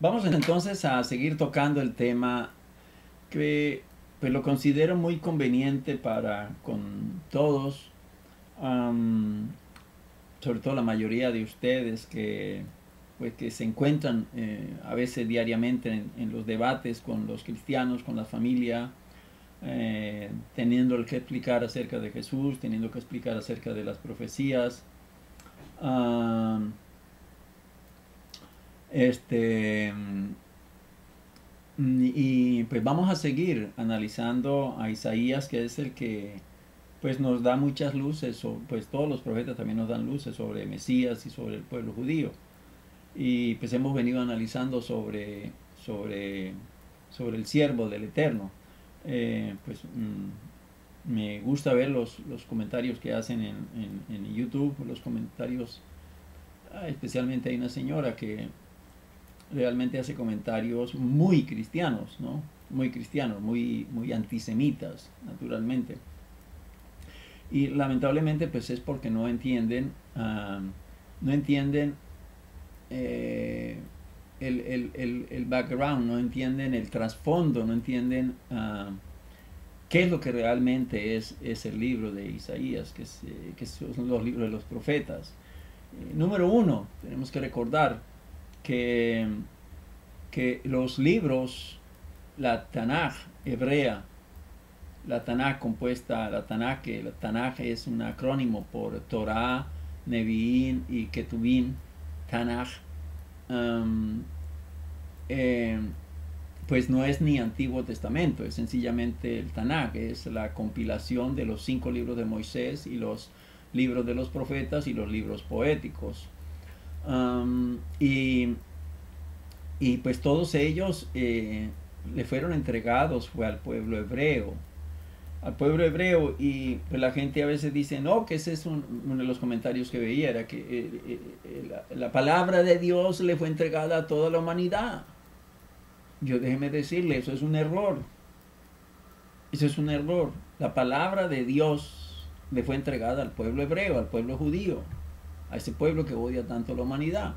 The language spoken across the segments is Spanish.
Vamos entonces a seguir tocando el tema que pues lo considero muy conveniente para con todos, am, sobre todo la mayoría de ustedes que pues que se encuentran a veces diariamente en los debates con los cristianos, con la familia, teniendo que explicar acerca de Jesús, teniendo que explicar acerca de las profecías. Am, este y pues vamos a seguir analizando a Isaías, que es el que pues nos da muchas luces, pues todos los profetas también nos dan luces sobre Mesías y sobre el pueblo judío. Y pues hemos venido analizando sobre, sobre el siervo del Eterno. Me gusta ver los comentarios que hacen en YouTube, los comentarios, especialmente hay una señora que realmente hace comentarios muy cristianos, ¿no? Muy cristianos, muy antisemitas, naturalmente. Y lamentablemente pues es porque no entienden, no entienden el background, no entienden el trasfondo, no entienden qué es lo que realmente es el libro de Isaías, que son los libros de los profetas. Número uno, tenemos que recordar que, que los libros, la Tanaj hebrea, la Tanaj compuesta, la Tanaj es un acrónimo por Torah, Nevi'im y Ketuvim, Tanaj, um, eh, pues no es ni Antiguo Testamento, es sencillamente el Tanaj, es la compilación de los 5 libros de Moisés y los libros de los profetas y los libros poéticos. Um, y, y pues todos ellos le fueron entregados fue al pueblo hebreo. Al pueblo hebreo, y pues la gente a veces dice, no, que ese es uno de los comentarios que veía, era que la palabra de Dios le fue entregada a toda la humanidad. Yo déjeme decirle, eso es un error. Eso es un error. La palabra de Dios le fue entregada al pueblo hebreo, al pueblo judío, a ese pueblo que odia tanto a la humanidad.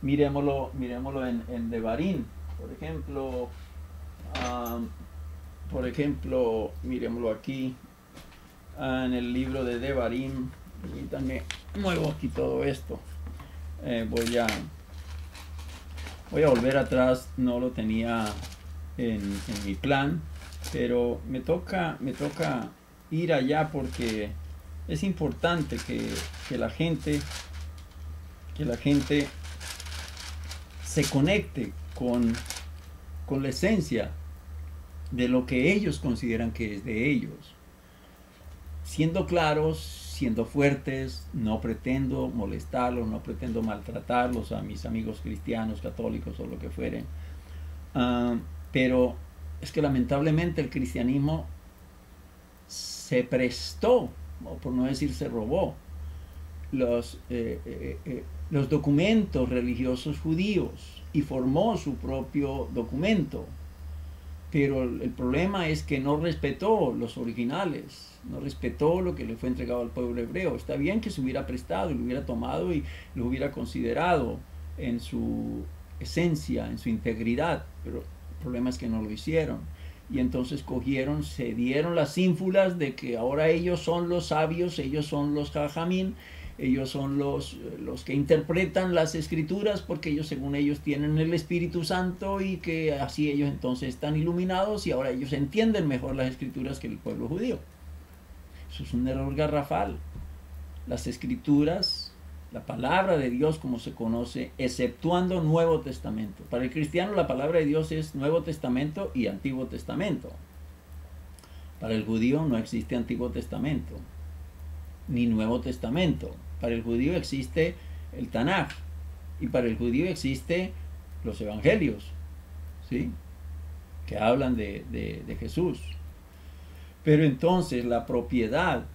Miremoslo en Devarim, por ejemplo. Por ejemplo, miremoslo aquí en el libro de Devarim. Permítanme, muevo aquí todo esto. Voy a volver atrás, no lo tenía en mi plan, pero me toca ir allá porque es importante que la gente se conecte con la esencia de lo que ellos consideran que es de ellos. Siendo claros, siendo fuertes, no pretendo molestarlos, no pretendo maltratarlos a mis amigos cristianos, católicos o lo que fueren. Pero es que lamentablemente el cristianismo se prestó, o por no decir se robó, los documentos religiosos judíos y formó su propio documento. Pero el problema es que no respetó los originales, no respetó lo que le fue entregado al pueblo hebreo. Está bien que se hubiera prestado y lo hubiera tomado y lo hubiera considerado en su esencia, en su integridad, pero el problema es que no lo hicieron. Y entonces cogieron, se dieron las ínfulas de que ahora ellos son los sabios, ellos son los jajamín, ellos son los que interpretan las escrituras porque ellos, según ellos, tienen el Espíritu Santo y que así ellos entonces están iluminados y ahora ellos entienden mejor las escrituras que el pueblo judío. Eso es un error garrafal. Las escrituras, la palabra de Dios como se conoce, exceptuando Nuevo Testamento. Para el cristiano la palabra de Dios es Nuevo Testamento y Antiguo Testamento. Para el judío no existe Antiguo Testamento ni Nuevo Testamento. Para el judío existe el Tanaj y para el judío existe los evangelios, ¿sí? Que hablan de Jesús. Pero entonces la propiedad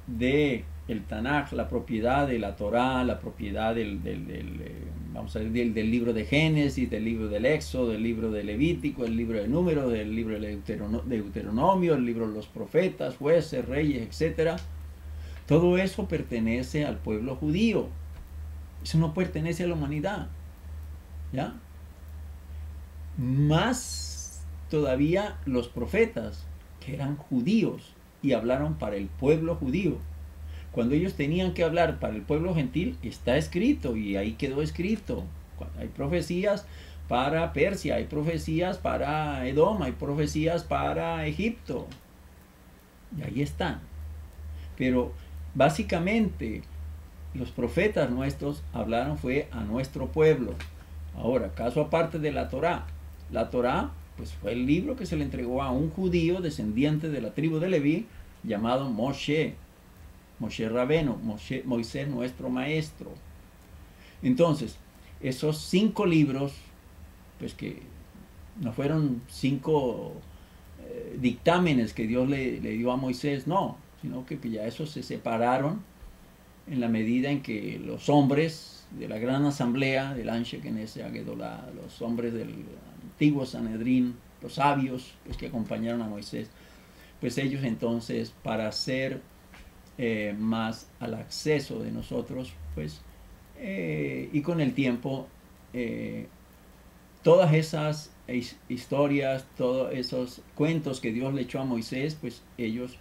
de el Tanaj, la propiedad de la Torá, la propiedad del libro de Génesis, del libro del Éxodo, del libro de Levítico, el libro de Números, del libro de Deuteronomio, el libro de los profetas, jueces, reyes, etc. Todo eso pertenece al pueblo judío. Eso no pertenece a la humanidad, ¿ya? más todavía los profetas, que eran judíos y hablaron para el pueblo judío. Cuando ellos tenían que hablar para el pueblo gentil, está escrito y ahí quedó escrito. Hay profecías para Persia, hay profecías para Edom, hay profecías para Egipto. Y ahí están. Pero básicamente los profetas nuestros hablaron fue a nuestro pueblo. Ahora, caso aparte de la Torá. La Torá pues fue el libro que se le entregó a un judío descendiente de la tribu de Leví llamado Moshe. Moshe Rabeno, Moisés nuestro maestro. Entonces, esos 5 libros, pues que no fueron 5 dictámenes que Dios le dio a Moisés, no, sino que ya esos se separaron en la medida en que los hombres de la gran asamblea del Anshe Kenese Agedolá, los hombres del antiguo Sanedrín, los sabios pues, que acompañaron a Moisés, pues ellos entonces para hacer más al acceso de nosotros, pues, y con el tiempo, todas esas historias, todos esos cuentos que Dios le echó a Moisés, pues ellos,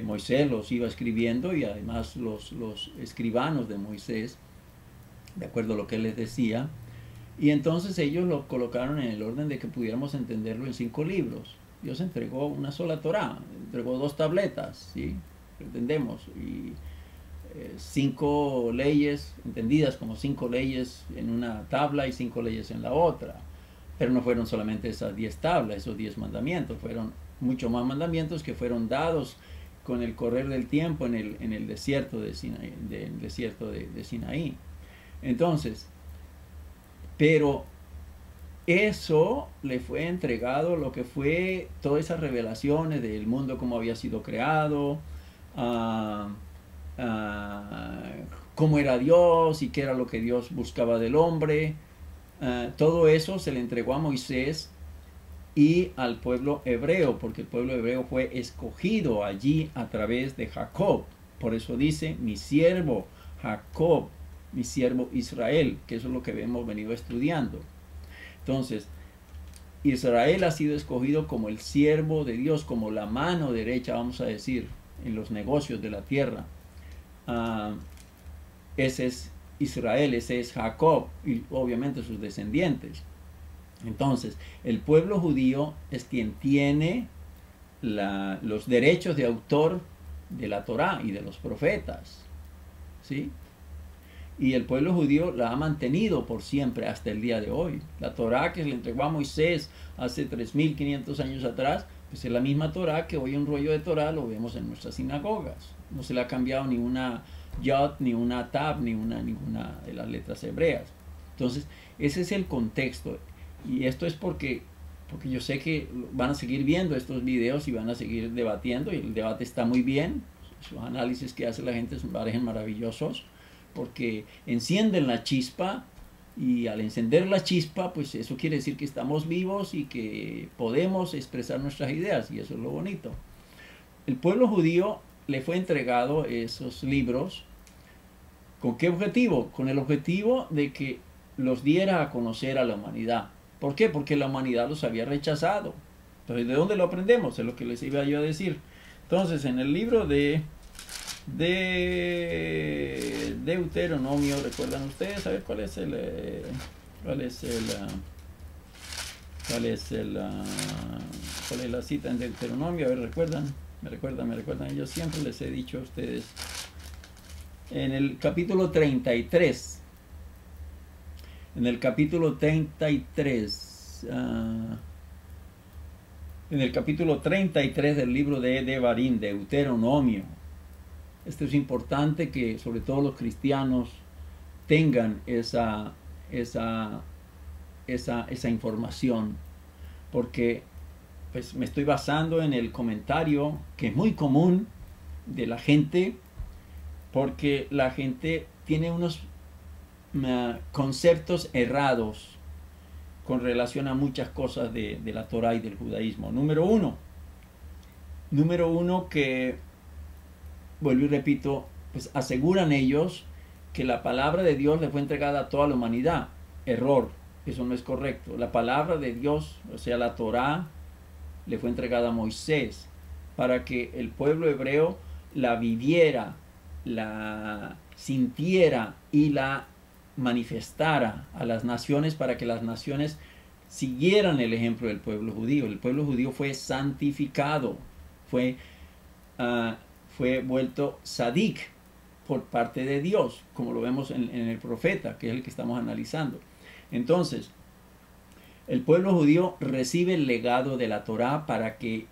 Moisés los iba escribiendo y además los escribanos de Moisés, de acuerdo a lo que él les decía, y entonces ellos lo colocaron en el orden de que pudiéramos entenderlo en 5 libros. Dios entregó una sola Torá, entregó 2 tabletas, ¿sí? Entendemos, y 5 leyes, entendidas como 5 leyes en una tabla y 5 leyes en la otra. Pero no fueron solamente esas 10 tablas, esos 10 mandamientos, fueron muchos más mandamientos que fueron dados con el correr del tiempo en el desierto de Sinaí. Entonces, pero eso le fue entregado lo que fue todas esas revelaciones del mundo, cómo había sido creado, cómo era Dios y qué era lo que Dios buscaba del hombre. Todo eso se le entregó a Moisés y al pueblo hebreo, porque el pueblo hebreo fue escogido allí a través de Jacob. Por eso dice, mi siervo Jacob, mi siervo Israel, que eso es lo que hemos venido estudiando. Entonces, Israel ha sido escogido como el siervo de Dios, como la mano derecha, vamos a decir, en los negocios de la tierra. Ese es Israel, ese es Jacob y obviamente sus descendientes. Entonces, el pueblo judío es quien tiene los derechos de autor de la Torá y de los profetas, ¿sí? Y el pueblo judío la ha mantenido por siempre hasta el día de hoy. La Torá que se le entregó a Moisés hace 3.500 años atrás, pues es la misma Torá que hoy un rollo de Torá lo vemos en nuestras sinagogas. No se le ha cambiado ni una yod, ni una tab, ninguna de las letras hebreas. Entonces, ese es el contexto. Y esto es porque yo sé que van a seguir viendo estos videos y van a seguir debatiendo, y el debate está muy bien. Los análisis que hace la gente me parecen maravillosos, porque encienden la chispa, y al encender la chispa, pues eso quiere decir que estamos vivos y que podemos expresar nuestras ideas, y eso es lo bonito. El pueblo judío le fue entregado esos libros. ¿Con qué objetivo? Con el objetivo de que los diera a conocer a la humanidad. ¿Por qué? Porque la humanidad los había rechazado. Entonces, ¿de dónde lo aprendemos? Es lo que les iba yo a decir. Entonces, en el libro de Deuteronomio, ¿recuerdan ustedes? A ver, ¿cuál es la cita en Deuteronomio? A ver, ¿recuerdan? Me recuerdan. Yo siempre les he dicho a ustedes. En el capítulo 33. En el capítulo 33. En el capítulo 33 del libro de Devarim, Deuteronomio. Esto es importante que sobre todo los cristianos tengan esa información, porque pues me estoy basando en el comentario que es muy común de la gente, porque la gente tiene unos conceptos errados con relación a muchas cosas de la Torá y del judaísmo. Número uno que, vuelvo y repito, pues aseguran ellos que la palabra de Dios le fue entregada a toda la humanidad. Error. Eso no es correcto. La palabra de Dios, o sea, la Torá, le fue entregada a Moisés para que el pueblo hebreo la viviera, la sintiera y la manifestara a las naciones para que las naciones siguieran el ejemplo del pueblo judío. El pueblo judío fue santificado, fue, fue vuelto sadik por parte de Dios, como lo vemos en el profeta, que es el que estamos analizando. Entonces, el pueblo judío recibe el legado de la Torá para que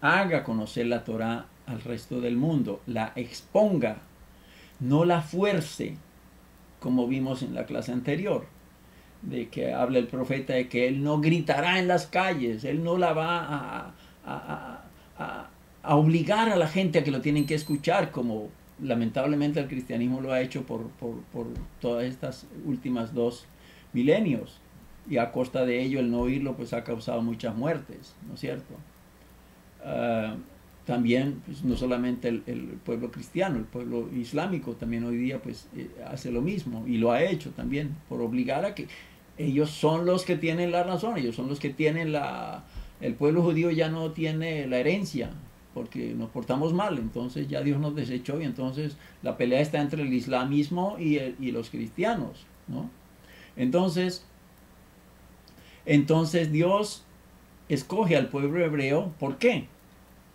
haga conocer la Torá al resto del mundo, la exponga, no la fuerce, como vimos en la clase anterior, de que habla el profeta de que él no gritará en las calles, él no la va a obligar a la gente a que lo tienen que escuchar, como lamentablemente el cristianismo lo ha hecho por todas estas últimas 2 milenios, y a costa de ello el no oírlo pues ha causado muchas muertes, ¿no es cierto? También pues, no solamente el pueblo cristiano, el pueblo islámico también hoy día pues hace lo mismo, y lo ha hecho también por obligar a que ellos son los que tienen la razón, ellos son los que tienen el pueblo judío ya no tiene la herencia porque nos portamos mal, entonces ya Dios nos desechó, y entonces la pelea está entre el islamismo y los cristianos, ¿no? Entonces Dios escoge al pueblo hebreo. ¿Por qué?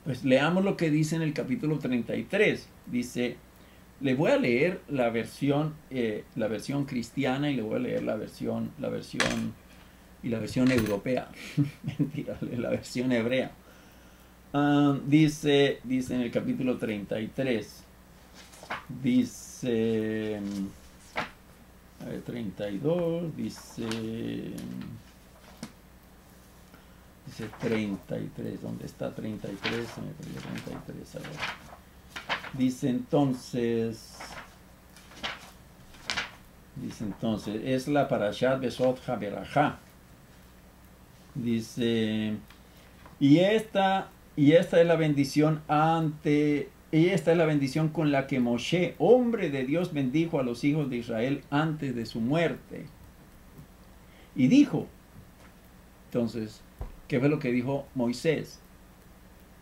Pues leamos lo que dice en el capítulo 33. Dice, le voy a leer la versión cristiana, y le voy a leer la versión europea. Mentira, la versión hebrea. Dice en el capítulo 33, dice 32, dice 33, ¿dónde está 33? Se me perdió 33, a ver. Dice entonces, es la Parashat Besot HaBerajá. Dice, y esta es la bendición con la que Moshe, hombre de Dios, bendijo a los hijos de Israel antes de su muerte. Y dijo, entonces, ¿qué fue lo que dijo Moisés?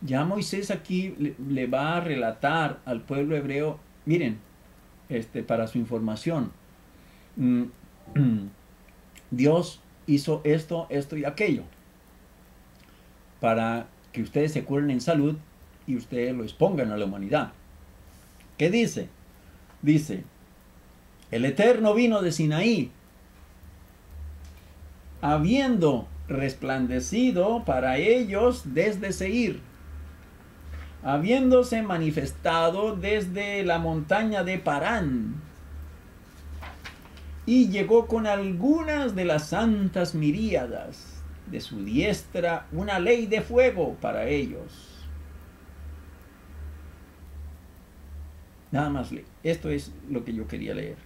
Ya Moisés aquí le va a relatar al pueblo hebreo, miren, para su información, Dios hizo esto y aquello, para que ustedes se curen en salud y ustedes lo expongan a la humanidad. ¿Qué dice? Dice, el Eterno vino de Sinaí, habiendo resplandecido para ellos desde Seir, habiéndose manifestado desde la montaña de Parán, y llegó con algunas de las santas miríadas de su diestra una ley de fuego para ellos. Nada más, esto es lo que yo quería leer.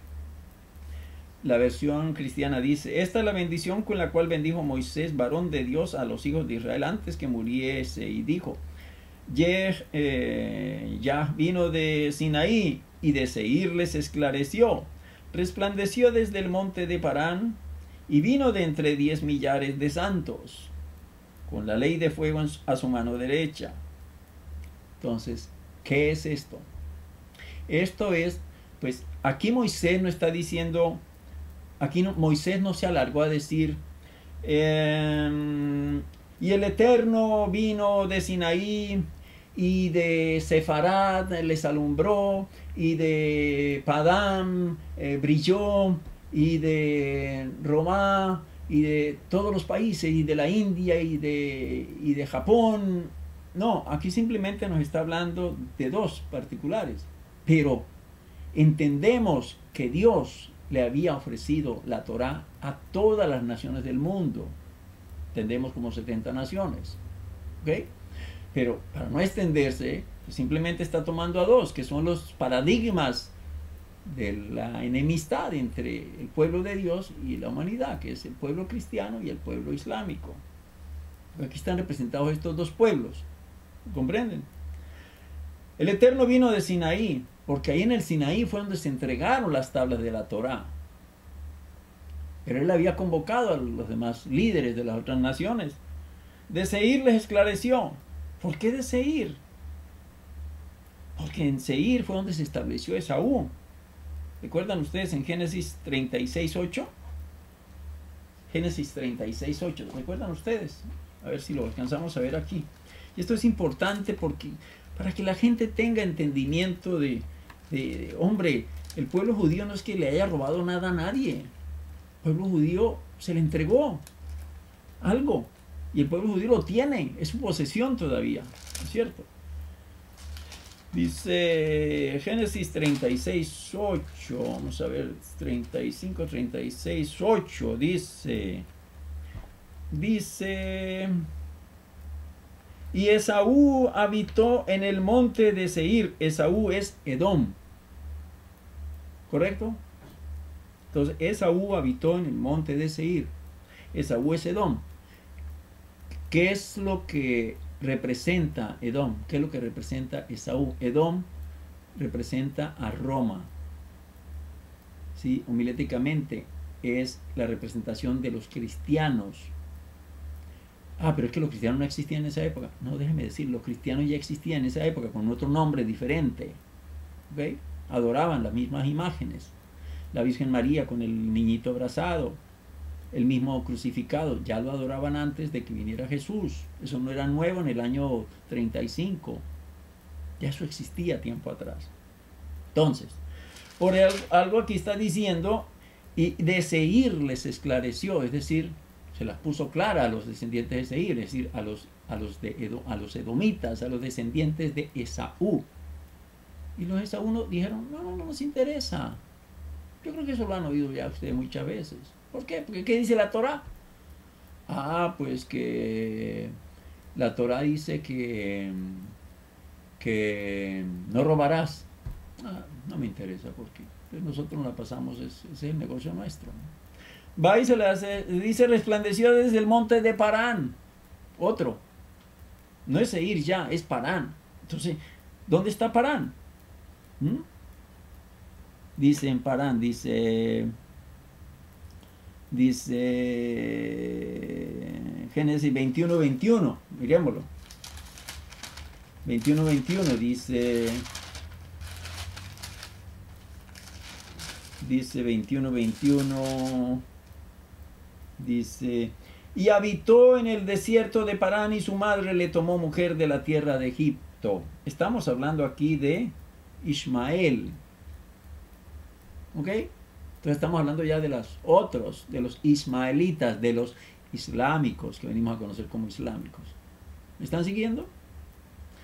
La versión cristiana dice, esta es la bendición con la cual bendijo Moisés, varón de Dios, a los hijos de Israel antes que muriese, y dijo, ya vino de Sinaí, y de Seir les esclareció, resplandeció desde el monte de Parán, y vino de entre 10 millares de santos, con la ley de fuego a su mano derecha. Entonces, ¿qué es esto? Esto es, pues, aquí Moisés no está diciendo, Moisés no se alargó a decir, y el Eterno vino de Sinaí, y de Sefarad les alumbró, y de Padam brilló, y de Roma, y de todos los países, y de la India, y de Japón. No, aquí simplemente nos está hablando de 2 particulares. Pero entendemos que Dios le había ofrecido la Torá a todas las naciones del mundo. Entendemos como 70 naciones. ¿Ok? Pero para no extenderse, pues simplemente está tomando a 2, que son los paradigmas de la enemistad entre el pueblo de Dios y la humanidad, que es el pueblo cristiano y el pueblo islámico. Aquí están representados estos 2 pueblos. ¿Comprenden? El Eterno vino de Sinaí, porque ahí en el Sinaí fue donde se entregaron las tablas de la Torá. Pero él había convocado a los demás líderes de las otras naciones. De Seir les esclareció. ¿Por qué de Seir? Porque en Seir fue donde se estableció Esaú. ¿Recuerdan ustedes en Génesis 36:8? Génesis 36:8. ¿Recuerdan ustedes? A ver si lo alcanzamos a ver aquí. Y esto es importante porque para que la gente tenga entendimiento hombre, el pueblo judío no es que le haya robado nada a nadie. El pueblo judío se le entregó algo. Y el pueblo judío lo tiene. Es su posesión todavía. ¿No es cierto? Dice Génesis 36:8. Vamos a ver. 36:8. Dice. Y Esaú habitó en el monte de Seir. Esaú es Edom. ¿Correcto? Entonces, Esaú habitó en el monte de Seir. Esaú es Edom. ¿Qué es lo que representa Edom? ¿Qué es lo que representa Esaú? Edom representa a Roma. ¿Sí? Homiléticamente es la representación de los cristianos. Pero es que los cristianos no existían en esa época. No, déjeme decir, los cristianos ya existían en esa época con otro nombre diferente. ¿Ok? Adoraban las mismas imágenes. La Virgen María con el niñito abrazado, el mismo crucificado, ya lo adoraban antes de que viniera Jesús. Eso no era nuevo en el año 35. Ya eso existía tiempo atrás. Entonces, por algo aquí está diciendo, y de Seir les esclareció, es decir, se las puso clara a los descendientes de Seir, es decir, a los edomitas, a los descendientes de Esaú. Y los Esaú dijeron, no nos interesa. Yo creo que eso lo han oído ya ustedes muchas veces. ¿Por qué? Porque ¿qué dice la Torá? Pues que la Torá dice que no robarás. No me interesa porque nosotros nos la pasamos, ese es el negocio nuestro, ¿no? Va y se le hace, dice, resplandeció desde el monte de Parán. Otro. No es Seir ya, es Parán. Entonces, ¿dónde está Parán? Dice en Parán, dice Génesis 21:21, mirémoslo. 21:21 dice 21:21, dice, y habitó en el desierto de Parán y su madre le tomó mujer de la tierra de Egipto. Estamos hablando aquí de Ismael. ¿Ok? Entonces estamos hablando ya de los otros, de los ismaelitas, de los islámicos, que venimos a conocer como islámicos. ¿Me están siguiendo?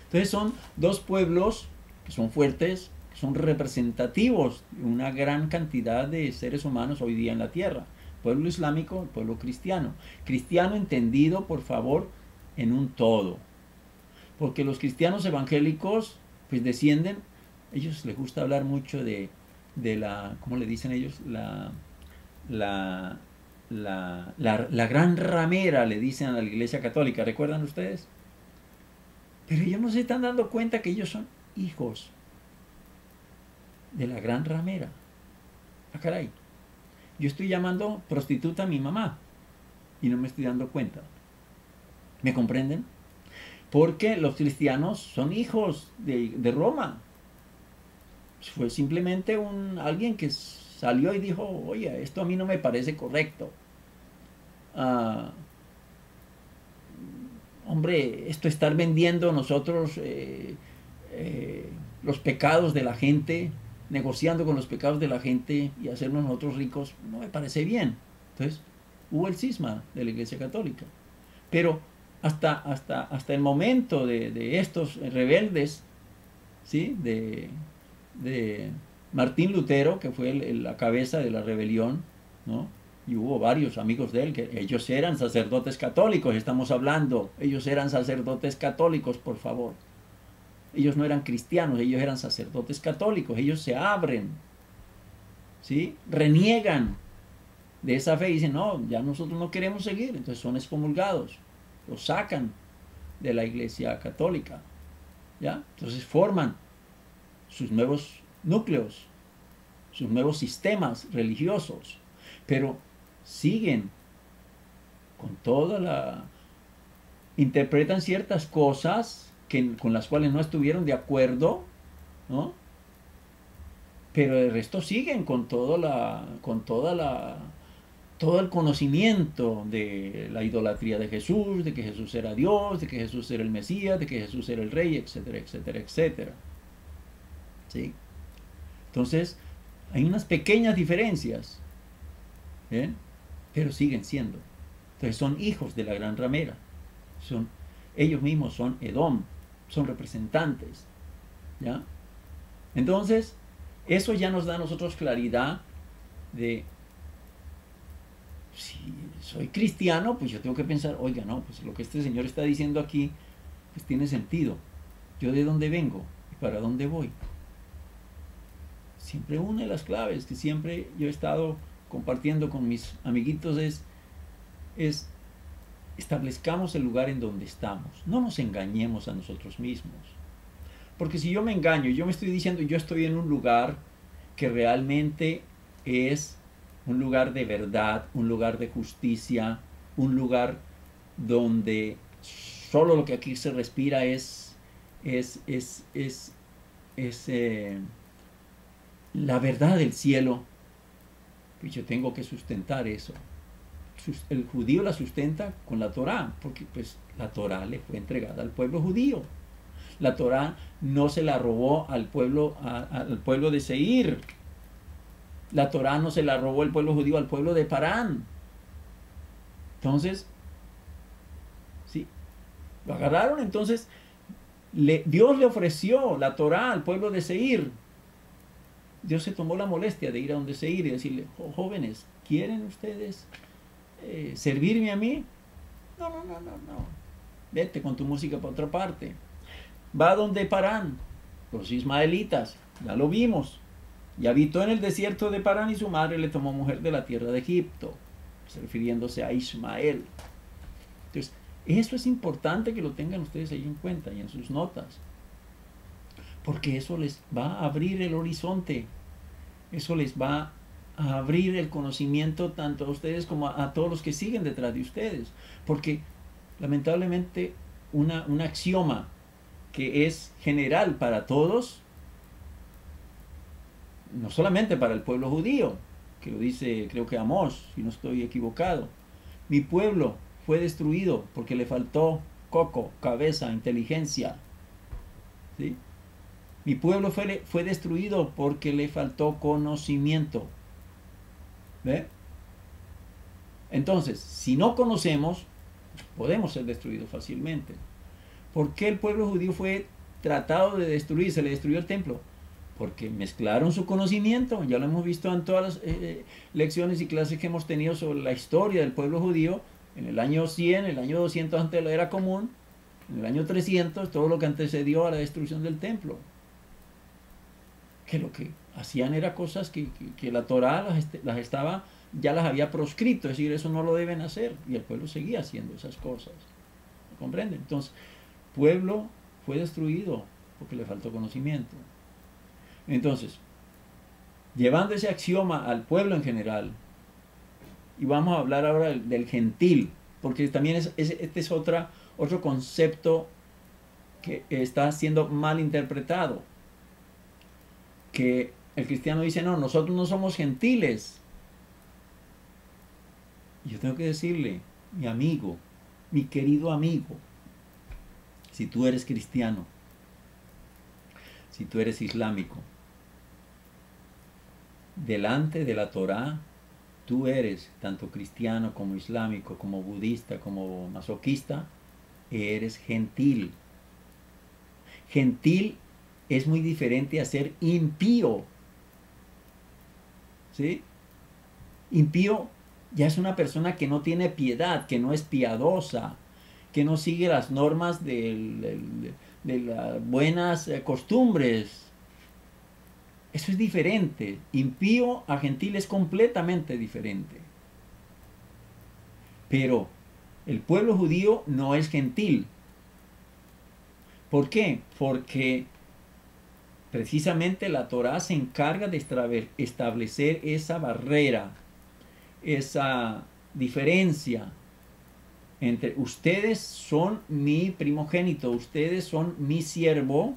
Entonces son dos pueblos que son fuertes, que son representativos de una gran cantidad de seres humanos hoy día en la tierra. Pueblo islámico, el pueblo cristiano. Cristiano entendido, por favor, en un todo. Porque los cristianos evangélicos, pues descienden, ellos les gusta hablar mucho de la, ¿cómo le dicen ellos? La gran ramera, le dicen a la Iglesia Católica, ¿recuerdan ustedes? Pero ellos no se están dando cuenta que ellos son hijos de la gran ramera. Caray, yo estoy llamando prostituta a mi mamá y no me estoy dando cuenta. ¿Me comprenden? Porque los cristianos son hijos de Roma. Fue simplemente alguien que salió y dijo, oye, esto a mí no me parece correcto. Hombre, esto estar vendiendo nosotros los pecados de la gente, negociando con los pecados de la gente y hacernos nosotros ricos, no me parece bien. Entonces, hubo el cisma de la Iglesia Católica. Pero hasta el momento de estos rebeldes, ¿sí? de Martín Lutero, que fue la cabeza de la rebelión, ¿no? Y hubo varios amigos de él, que ellos eran sacerdotes católicos, estamos hablando, ellos eran sacerdotes católicos, por favor. Ellos no eran cristianos, ellos eran sacerdotes católicos, ellos se abren, ¿sí? Reniegan de esa fe y dicen, no, ya nosotros no queremos seguir, entonces son excomulgados, los sacan de la Iglesia Católica, ¿ya? Entonces forman sus nuevos núcleos, sus nuevos sistemas religiosos, pero siguen con toda la... interpretan ciertas cosas con las cuales no estuvieron de acuerdo, ¿no? Pero el resto siguen con todo el conocimiento de la idolatría de Jesús, de que Jesús era Dios, de que Jesús era el Mesías, de que Jesús era el Rey, etcétera, etcétera, etcétera. ¿Sí? Entonces, hay unas pequeñas diferencias, ¿bien? Pero siguen siendo. Entonces, son hijos de la gran ramera. Ellos mismos son Edom, son representantes, ¿ya? Entonces, eso ya nos da a nosotros claridad de, si soy cristiano, pues yo tengo que pensar, oiga, no, pues lo que este señor está diciendo aquí, pues tiene sentido. ¿Yo de dónde vengo y para dónde voy? Siempre una de las claves que siempre yo he estado compartiendo con mis amiguitos es establezcamos el lugar en donde estamos. No nos engañemos a nosotros mismos. Porque si yo me engaño, yo me estoy diciendo, yo estoy en un lugar que realmente es un lugar de verdad, un lugar de justicia, un lugar donde solo lo que aquí se respira es la verdad del cielo, pues yo tengo que sustentar eso. El judío la sustenta con la Torá, porque pues la Torá le fue entregada al pueblo judío. La Torá no se la robó al pueblo de Seir. La Torá no se la robó el pueblo judío al pueblo de Parán. Entonces, sí, lo agarraron. Entonces, Dios le ofreció la Torá al pueblo de Seir. Dios se tomó la molestia de ir a donde Seir y decirle, jóvenes, ¿quieren ustedes servirme a mí? No. Vete con tu música para otra parte. Va donde Parán, los ismaelitas, ya lo vimos. Y habitó en el desierto de Parán y su madre le tomó mujer de la tierra de Egipto, refiriéndose a Ismael. Entonces, eso es importante que lo tengan ustedes ahí en cuenta y en sus notas. Porque eso les va a abrir el horizonte. Eso les va a abrir el conocimiento tanto a ustedes como a todos los que siguen detrás de ustedes. Porque, lamentablemente, un axioma que es general para todos, no solamente para el pueblo judío, que lo dice creo que Amós, si no estoy equivocado. Mi pueblo fue destruido porque le faltó coco, cabeza, inteligencia. ¿Sí? Mi pueblo fue destruido porque le faltó conocimiento. ¿Ve? Entonces, si no conocemos, podemos ser destruidos fácilmente. ¿Por qué el pueblo judío fue tratado de destruir? Se le destruyó el templo. Porque mezclaron su conocimiento. Ya lo hemos visto en todas las lecciones y clases que hemos tenido sobre la historia del pueblo judío. En el año 100, en el año 200 antes de la era común, en el año 300, todo lo que antecedió a la destrucción del templo. Que lo que hacían era cosas que la Torá ya las había proscrito. Es decir, eso no lo deben hacer. Y el pueblo seguía haciendo esas cosas. ¿Comprenden? Entonces, pueblo fue destruido porque le faltó conocimiento. Entonces, llevando ese axioma al pueblo en general, y vamos a hablar ahora del gentil, porque también este es otro concepto que está siendo mal interpretado, que el cristiano dice, no, nosotros no somos gentiles. Y yo tengo que decirle, mi amigo, mi querido amigo, si tú eres cristiano, si tú eres islámico, delante de la Torá, tú eres tanto cristiano como islámico, como budista, como masoquista, eres gentil. Gentil es muy diferente a ser impío. ¿Sí? Impío ya es una persona que no tiene piedad, que no es piadosa, que no sigue las normas de las buenas costumbres. Eso es diferente. Impío a gentil es completamente diferente. Pero el pueblo judío no es gentil. ¿Por qué? Porque precisamente la Torá se encarga de establecer esa barrera, esa diferencia entre ustedes son mi primogénito, ustedes son mi siervo,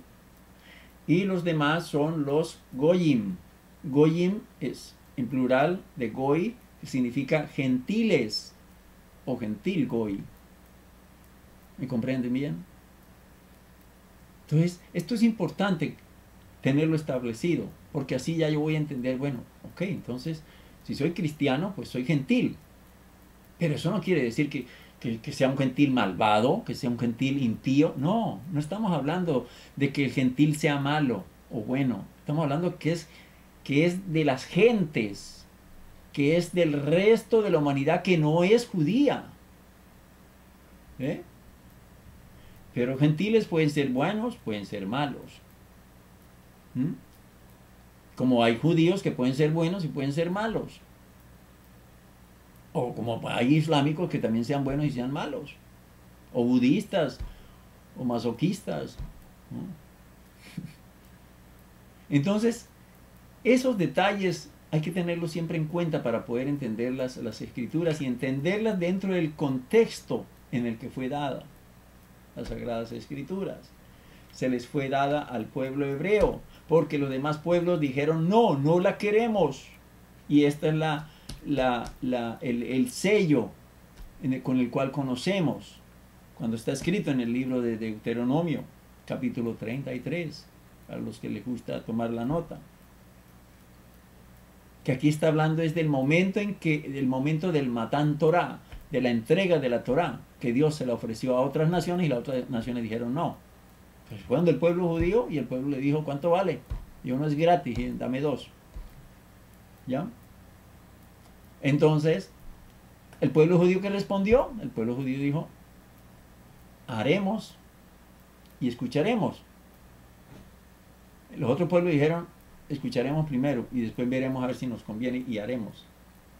y los demás son los goyim. Goyim es en plural de goy, que significa gentiles o gentil goy. ¿Me comprenden bien? Entonces, esto es importante tenerlo establecido, porque así ya yo voy a entender, bueno, ok, entonces, si soy cristiano, pues soy gentil. Pero eso no quiere decir que sea un gentil malvado, que sea un gentil impío. No, no estamos hablando de que el gentil sea malo o bueno. Estamos hablando que es de las gentes, que es del resto de la humanidad que no es judía. ¿Eh? Pero gentiles pueden ser buenos, pueden ser malos. ¿Mm? Como hay judíos que pueden ser buenos y pueden ser malos. O como hay islámicos que también sean buenos y sean malos. O budistas, o masoquistas, ¿no? Entonces, esos detalles hay que tenerlos siempre en cuenta para poder entender las escrituras y entenderlas dentro del contexto en el que fue dada las sagradas escrituras. Se les fue dada al pueblo hebreo, porque los demás pueblos dijeron, no, no la queremos. Y esta es el sello con el cual conocemos, cuando está escrito en el libro de Deuteronomio, capítulo 33, para los que les gusta tomar la nota. Que aquí está hablando es del momento del Matán Torah, de la entrega de la Torah, que Dios se la ofreció a otras naciones y las otras naciones dijeron no. Pues fueron del pueblo judío y el pueblo le dijo, ¿cuánto vale? Y uno es gratis, dame 2. ¿Ya? Entonces, el pueblo judío que respondió, el pueblo judío dijo, haremos y escucharemos. Los otros pueblos dijeron, escucharemos primero y después veremos a ver si nos conviene y haremos.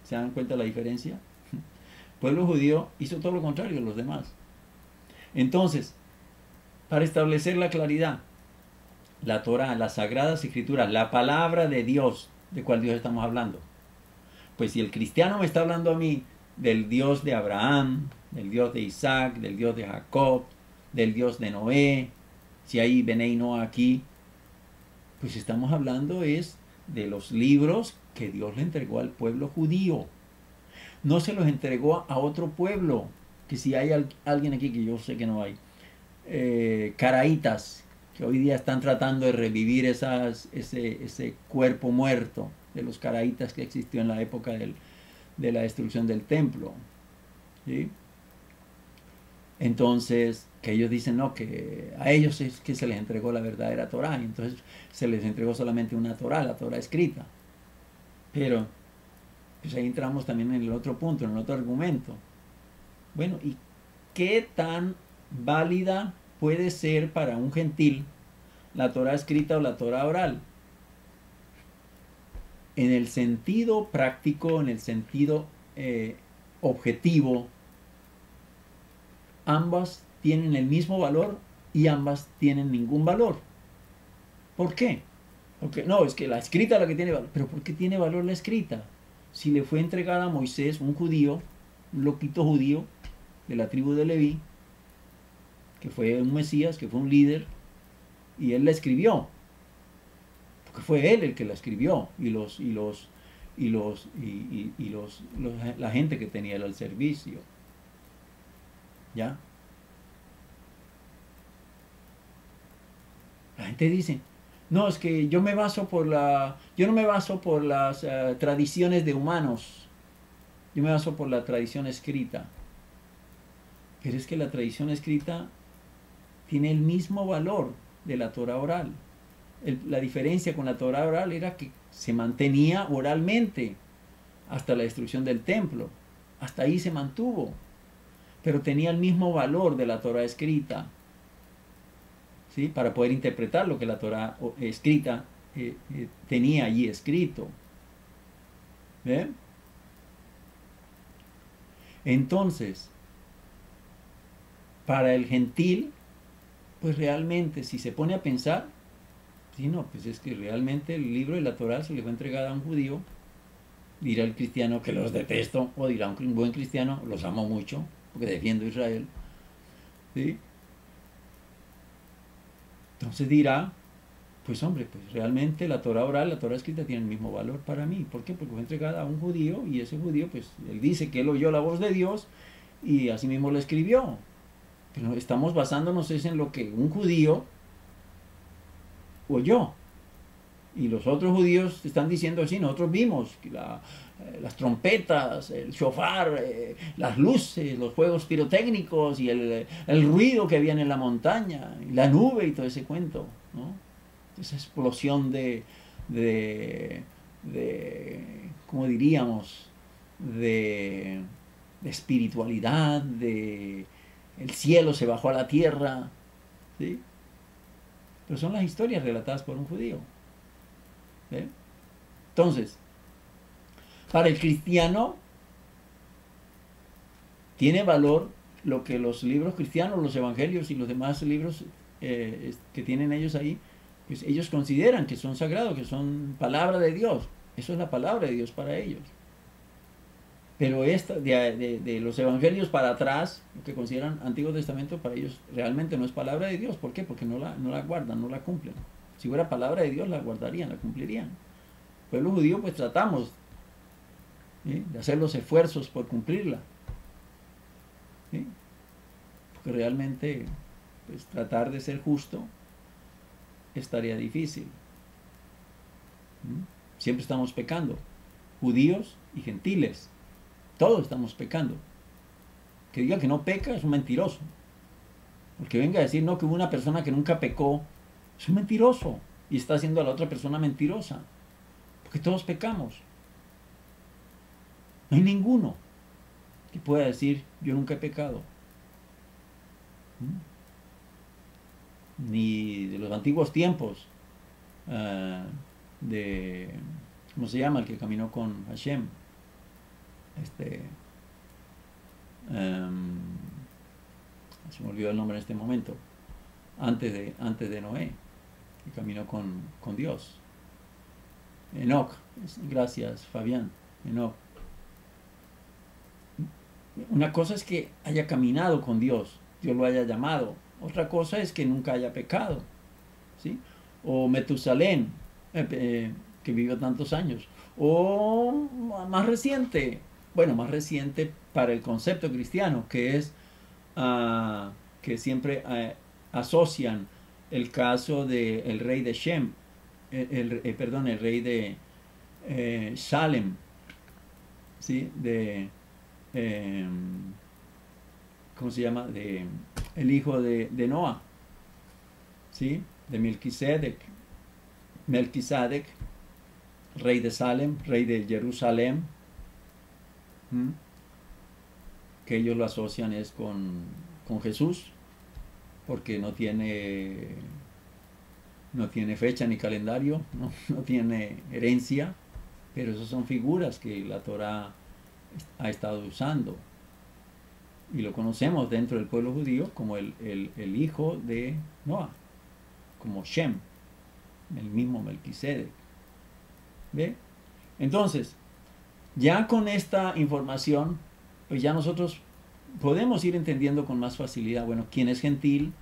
¿Se dan cuenta la diferencia? El pueblo judío hizo todo lo contrario a los demás. Entonces, para establecer la claridad, la Torah, las sagradas escrituras, la palabra de Dios, ¿de cuál Dios estamos hablando? Pues si el cristiano me está hablando a mí del Dios de Abraham, del Dios de Isaac, del Dios de Jacob, del Dios de Noé, si hay Benei Noah aquí, pues estamos hablando es de los libros que Dios le entregó al pueblo judío. No se los entregó a otro pueblo, que si hay alguien aquí, que yo sé que no hay, caraítas, que hoy día están tratando de revivir ese cuerpo muerto de los caraítas que existió en la época de la destrucción del templo. ¿Sí? Entonces, que ellos dicen, no, que a ellos es que se les entregó la verdadera Torah, y entonces se les entregó solamente una Torah, la Torah escrita. Pero, pues ahí entramos también en el otro punto, en el otro argumento. Bueno, ¿y qué tan válida puede ser para un gentil la Torah escrita o la Torah oral? En el sentido práctico, en el sentido objetivo, ambas tienen el mismo valor y ambas tienen ningún valor. ¿Por qué? Porque no, es que la escrita es la que tiene valor. ¿Pero por qué tiene valor la escrita? Si le fue entregada a Moisés, un judío, un loquito judío de la tribu de Leví, que fue un Mesías, que fue un líder, y él la escribió. Porque fue él el que la escribió, la gente que tenía él al servicio. ¿Ya? La gente dice, no, es que yo no me baso por las tradiciones de humanos, yo me baso por la tradición escrita. Pero es que la tradición escrita tiene el mismo valor de la Torah oral. La diferencia con la Torah oral era que se mantenía oralmente hasta la destrucción del templo. Hasta ahí se mantuvo. Pero tenía el mismo valor de la Torah escrita, ¿sí? Para poder interpretar lo que la Torah escrita tenía allí escrito. ¿Ven? Entonces, para el gentil, pues realmente, si se pone a pensar, sí, no, pues es que realmente el libro de la Torah se le fue entregado a un judío, Dirá el cristiano que los detesto, o dirá un buen cristiano, los amo mucho, porque defiendo a Israel. ¿Sí? Entonces dirá, pues hombre, pues realmente la Torah oral, la Torah escrita tiene el mismo valor para mí. ¿Por qué? Porque fue entregada a un judío y ese judío, pues él dice que él oyó la voz de Dios y así mismo lo escribió. Pero estamos basándonos en lo que un judío oyó. Y los otros judíos están diciendo así, nosotros vimos que las trompetas, el shofar, las luces, los fuegos pirotécnicos y el ruido que había en la montaña, y la nube y todo ese cuento, ¿no? Esa explosión ¿cómo diríamos? De espiritualidad, el cielo se bajó a la tierra, ¿sí? Pero son las historias relatadas por un judío. ¿Eh? Entonces, para el cristiano tiene valor lo que los libros cristianos, los evangelios y los demás libros que tienen ellos ahí, pues ellos consideran que son sagrados, que son palabra de Dios. Eso es la palabra de Dios para ellos. Pero esta, de los evangelios para atrás, lo que consideran Antiguo Testamento, para ellos realmente no es palabra de Dios. ¿Por qué? Porque no la guardan, no la cumplen. Si fuera palabra de Dios, la guardarían, la cumplirían. El pueblo judío, pues tratamos, ¿sí?, de hacer los esfuerzos por cumplirla. ¿Sí? Porque realmente, pues tratar de ser justo estaría difícil. ¿Sí? Siempre estamos pecando, judíos y gentiles, todos estamos pecando. Que diga que no peca es un mentiroso. Porque venga a decir, no, que hubo una persona que nunca pecó, es un mentiroso y está haciendo a la otra persona mentirosa. Porque todos pecamos. No hay ninguno que pueda decir, yo nunca he pecado. Ni de los antiguos tiempos, ¿cómo se llama? El que caminó con Hashem. Se me olvidó el nombre en este momento. Antes de Noé, que caminó con Dios. Enoch. Gracias, Fabián. Enoch. Una cosa es que haya caminado con Dios, Dios lo haya llamado. Otra cosa es que nunca haya pecado, ¿sí? O Metusalén, que vivió tantos años. O más reciente, bueno, más reciente para el concepto cristiano, que es que siempre asocian el caso del rey de Shem, perdón, el rey de Salem, ¿sí? ¿Cómo se llama? El hijo de Noah, ¿sí? De Melquisedec, rey de Salem, rey de Jerusalén, que ellos lo asocian es con Jesús, porque no tiene fecha ni calendario, no tiene herencia, pero esas son figuras que la Torah ha estado usando. Y lo conocemos dentro del pueblo judío como el hijo de Noah, como Shem, el mismo Melquisedec. ¿Ve? Entonces, ya con esta información, pues ya nosotros podemos ir entendiendo con más facilidad, bueno, quién es gentil,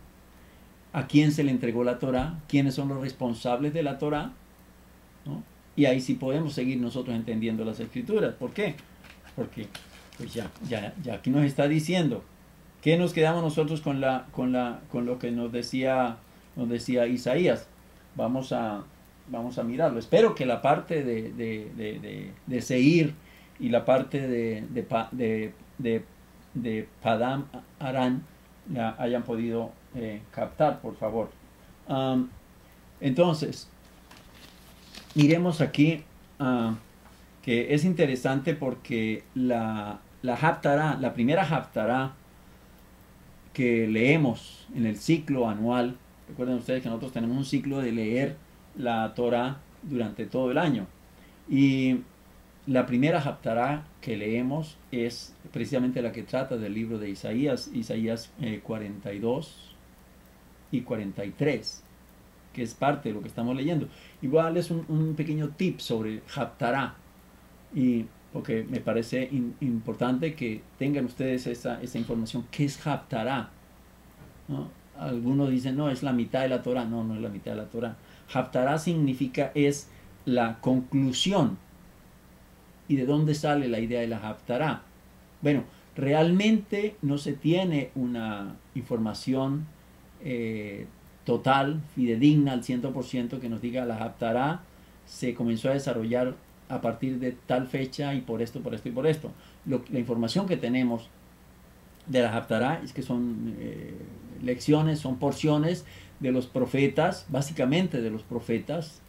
a quién se le entregó la Torah, quiénes son los responsables de la Torah, ¿no? Y ahí sí podemos seguir nosotros entendiendo las Escrituras. ¿Por qué? Porque pues ya aquí nos está diciendo que nos quedamos nosotros con lo que nos decía Isaías. Vamos a mirarlo. Espero que la parte de Seir y la parte de Padam Aram la hayan podido captar, por favor. Entonces, miremos aquí que es interesante porque la Haftará, la primera Haftará que leemos en el ciclo anual, recuerden ustedes que nosotros tenemos un ciclo de leer la Torah durante todo el año, y la primera Haftará que leemos es precisamente la que trata del libro de Isaías 42 y 43, que es parte de lo que estamos leyendo. Igual es un pequeño tip sobre Haftará. Y porque me parece importante que tengan ustedes esa información. ¿Qué es Haftarah? ¿No? Algunos dicen, no, es la mitad de la Torah. No, no es la mitad de la Torah. Haftarah significa, es la conclusión. ¿Y de dónde sale la idea de la Haftarah? Bueno, realmente no se tiene una información total, fidedigna al 100% que nos diga la Haftarah se comenzó a desarrollar a partir de tal fecha y por esto, por esto y por esto. La información que tenemos de la Haftarah es que son lecciones, son porciones de los profetas, básicamente de los profetas,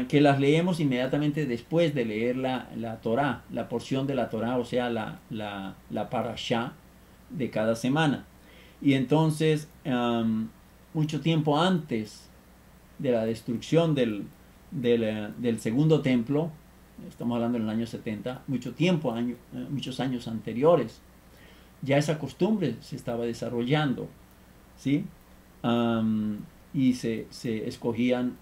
que las leemos inmediatamente después de leer la Torah, la porción de la Torah, o sea, la parashá de cada semana. Y entonces, mucho tiempo antes de la destrucción del segundo templo, estamos hablando en el año 70, muchos años anteriores, ya esa costumbre se estaba desarrollando, ¿sí? Y se escogían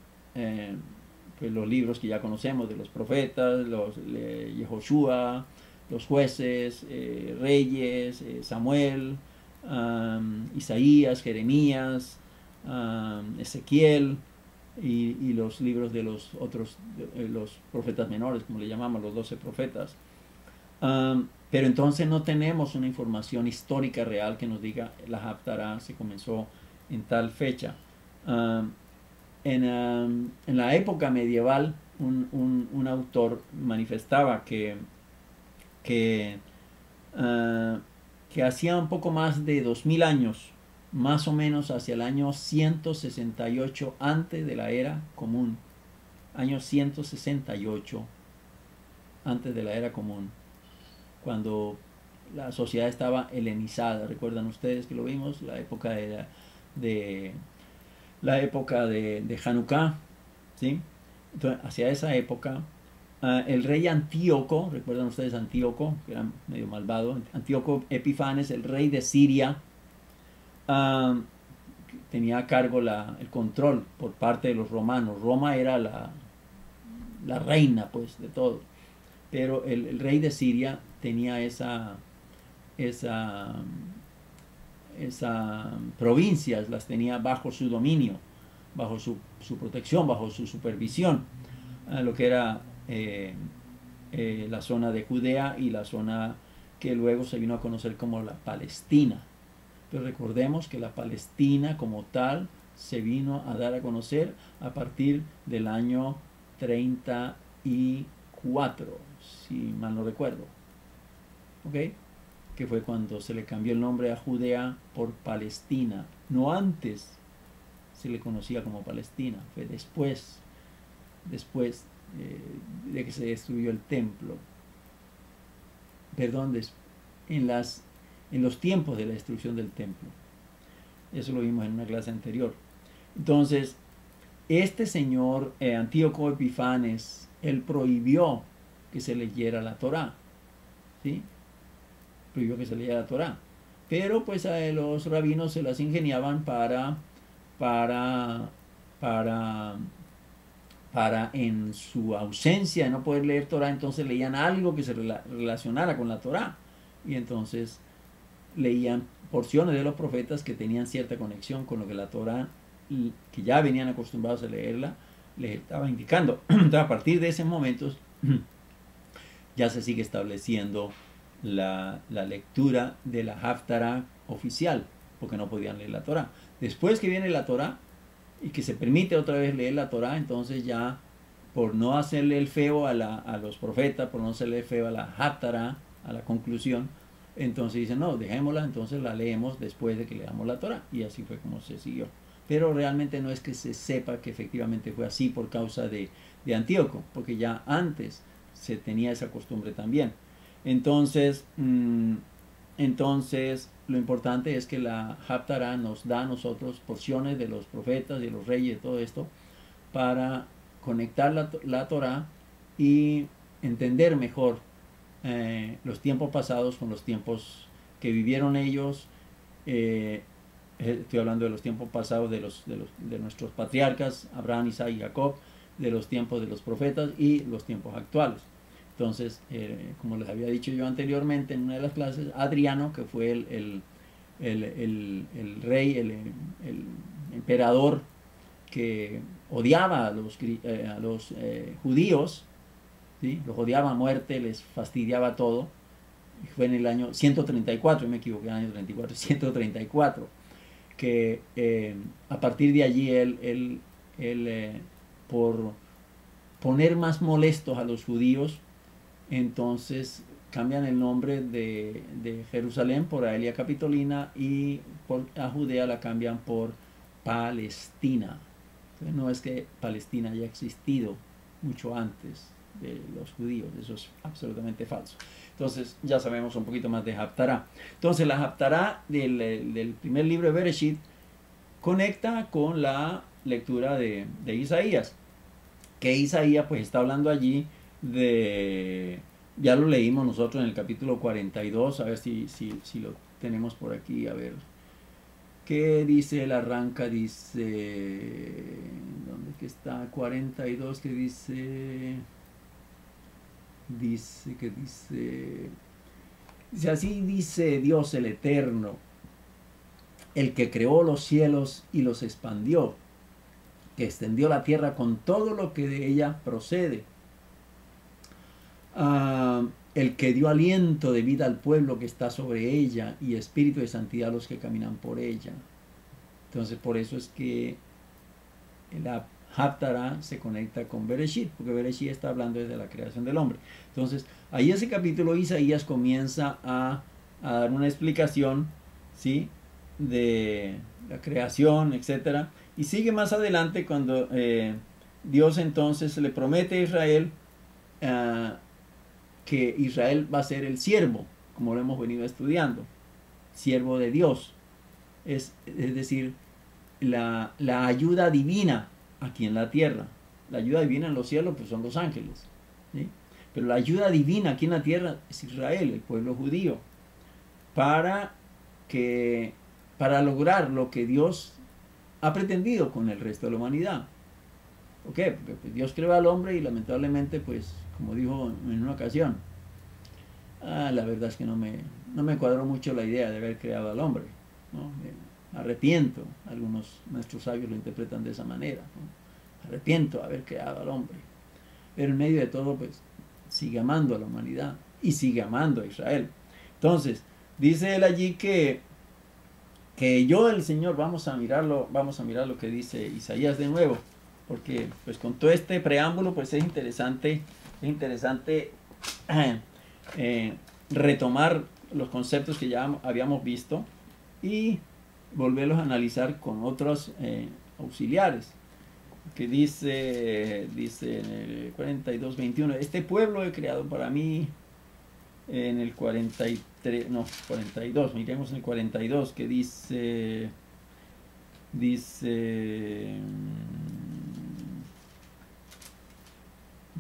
pues los libros que ya conocemos de los profetas, los Yehoshua, los jueces, reyes, Samuel, Isaías, Jeremías, Ezequiel y los libros de los otros, los profetas menores, como le llamamos, los 12 profetas. Pero entonces no tenemos una información histórica real que nos diga la Haftarah se comenzó en tal fecha. En la época medieval, un autor manifestaba que hacía un poco más de 2000 años, más o menos hacia el año 168 antes de la era común, año 168 antes de la era común, cuando la sociedad estaba helenizada. ¿Recuerdan ustedes que lo vimos? La época de Hanukkah, ¿sí? Entonces, hacia esa época, el rey Antíoco, ¿recuerdan ustedes Antíoco? Que era medio malvado. Antíoco Epifanes, el rey de Siria, tenía a cargo el control por parte de los romanos. Roma era la reina, pues, de todo. Pero el rey de Siria tenía esas provincias, las tenía bajo su dominio, bajo su protección, bajo su supervisión, lo que era la zona de Judea y la zona que luego se vino a conocer como la Palestina. Pero recordemos que la Palestina como tal se vino a dar a conocer a partir del año 34, si mal no recuerdo. ¿Ok? Que fue cuando se le cambió el nombre a Judea por Palestina. No antes se le conocía como Palestina, fue después de que se destruyó el templo. Perdón, en los tiempos de la destrucción del templo. Eso lo vimos en una clase anterior. Entonces, este señor Antíoco Epifanes, él prohibió que se leyera la Torá, ¿sí? Prohibió que se leyera la Torá. Pero pues los rabinos se las ingeniaban para en su ausencia de no poder leer Torá, entonces leían algo que se relacionara con la Torá. Y entonces leían porciones de los profetas que tenían cierta conexión con lo que la Torá, que ya venían acostumbrados a leerla, les estaba indicando. Entonces, a partir de ese momento ya se sigue estableciendo la lectura de la Haftarah oficial, porque no podían leer la Torá. Después que viene la Torá y que se permite otra vez leer la Torá, entonces ya por no hacerle el feo a los profetas, por no hacerle el feo a la Haftarah, a la conclusión, entonces dicen, no, dejémosla, entonces la leemos después de que leamos la Torá. Y así fue como se siguió. Pero realmente no es que se sepa que efectivamente fue así por causa de Antíoco, porque ya antes se tenía esa costumbre también. Entonces, lo importante es que la Haftarah nos da a nosotros porciones de los profetas, de los reyes, de todo esto, para conectar la Torah y entender mejor los tiempos pasados con los tiempos que vivieron ellos. Estoy hablando de los tiempos pasados de nuestros patriarcas, Abraham, Isaac y Jacob, de los tiempos de los profetas y los tiempos actuales. Entonces, como les había dicho yo anteriormente en una de las clases, Adriano, que fue el rey, el emperador que odiaba a los judíos, ¿sí? Los odiaba a muerte, les fastidiaba todo. Fue en el año 134, me equivoqué, en el año 34, 134, que a partir de allí por poner más molestos a los judíos, entonces cambian el nombre de Jerusalén por Aelia Capitolina y a Judea la cambian por Palestina. Entonces, no es que Palestina haya existido mucho antes de los judíos, eso es absolutamente falso. Entonces ya sabemos un poquito más de Haftará. Entonces la Haftará del primer libro de Bereshit conecta con la lectura de Isaías, que Isaías pues está hablando allí ya lo leímos nosotros en el capítulo 42, a ver si lo tenemos por aquí, a ver. ¿Qué dice el arranca? Dice, ¿dónde que está? 42, que dice, así dice Dios el Eterno, el que creó los cielos y los expandió, que extendió la tierra con todo lo que de ella procede, el que dio aliento de vida al pueblo que está sobre ella y espíritu de santidad a los que caminan por ella. Entonces por eso es que la Haftará se conecta con Bereshit, porque Bereshit está hablando desde la creación del hombre. Entonces ahí ese capítulo Isaías comienza a dar una explicación, ¿sí?, de la creación, etcétera, y sigue más adelante cuando Dios entonces le promete a Israel que Israel va a ser el siervo, como lo hemos venido estudiando, siervo de Dios, es decir, la ayuda divina aquí en la tierra. La ayuda divina en los cielos pues son los ángeles, ¿sí? Pero la ayuda divina aquí en la tierra es Israel, el pueblo judío, para lograr lo que Dios ha pretendido con el resto de la humanidad. ¿Por qué? Porque pues, Dios creó al hombre y lamentablemente, pues, como dijo en una ocasión, la verdad es que no me cuadró mucho la idea de haber creado al hombre, ¿no? Me arrepiento, algunos nuestros sabios lo interpretan de esa manera, ¿no? Arrepiento de haber creado al hombre. Pero en medio de todo, pues, sigue amando a la humanidad y sigue amando a Israel. Entonces, dice él allí que yo, el Señor, vamos a mirar lo que dice Isaías de nuevo, porque pues con todo este preámbulo pues es interesante retomar los conceptos que ya habíamos visto y volverlos a analizar con otros auxiliares, que dice en el 42:21, este pueblo he creado para mí. En el 42, miremos en el 42, que dice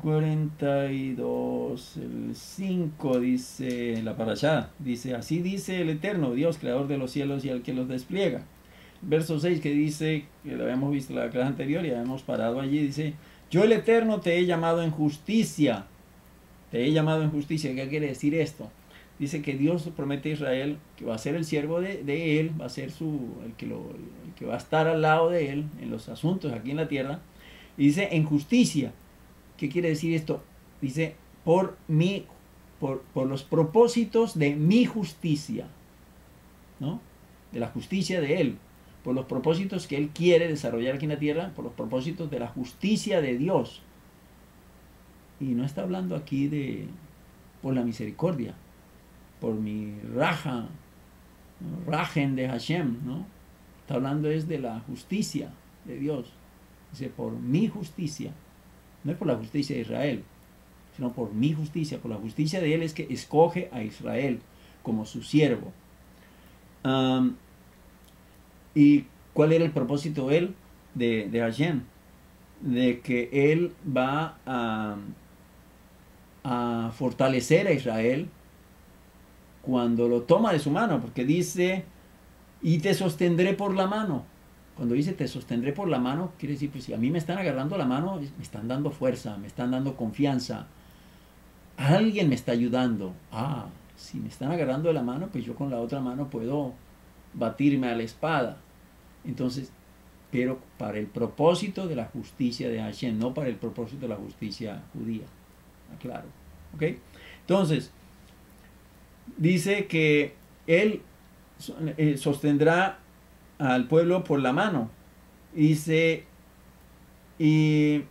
42, el 5, dice la parashá, dice, así dice el Eterno, Dios, creador de los cielos y el que los despliega. Verso 6, que dice, que lo habíamos visto en la clase anterior y habíamos parado allí, dice, yo el Eterno te he llamado en justicia. Te he llamado en justicia. ¿Qué quiere decir esto? Dice que Dios promete a Israel que va a ser el siervo de él, va a ser el que va a estar al lado de él en los asuntos aquí en la tierra. Y dice en justicia. ¿Qué quiere decir esto? Dice por los propósitos de mi justicia, ¿no? De la justicia de él, por los propósitos que él quiere desarrollar aquí en la tierra, por los propósitos de la justicia de Dios. Y no está hablando aquí por la misericordia, por mi raja, ¿no? Rajen de Hashem, ¿no? Está hablando es de la justicia de Dios. Dice, por mi justicia. No es por la justicia de Israel, sino por mi justicia. Por la justicia de él es que escoge a Israel como su siervo. ¿Y cuál era el propósito de él, de Hashem? De que él va a fortalecer a Israel cuando lo toma de su mano, porque dice, y te sostendré por la mano. Cuando dice te sostendré por la mano, quiere decir, pues si a mí me están agarrando la mano, me están dando fuerza, me están dando confianza. alguien me está ayudando. Si me están agarrando de la mano, pues yo con la otra mano puedo batirme a la espada. Entonces, pero para el propósito de la justicia de Hashem, no para el propósito de la justicia judía. Claro. ¿Ok? Entonces, dice que él sostendrá al pueblo por la mano. Dice, y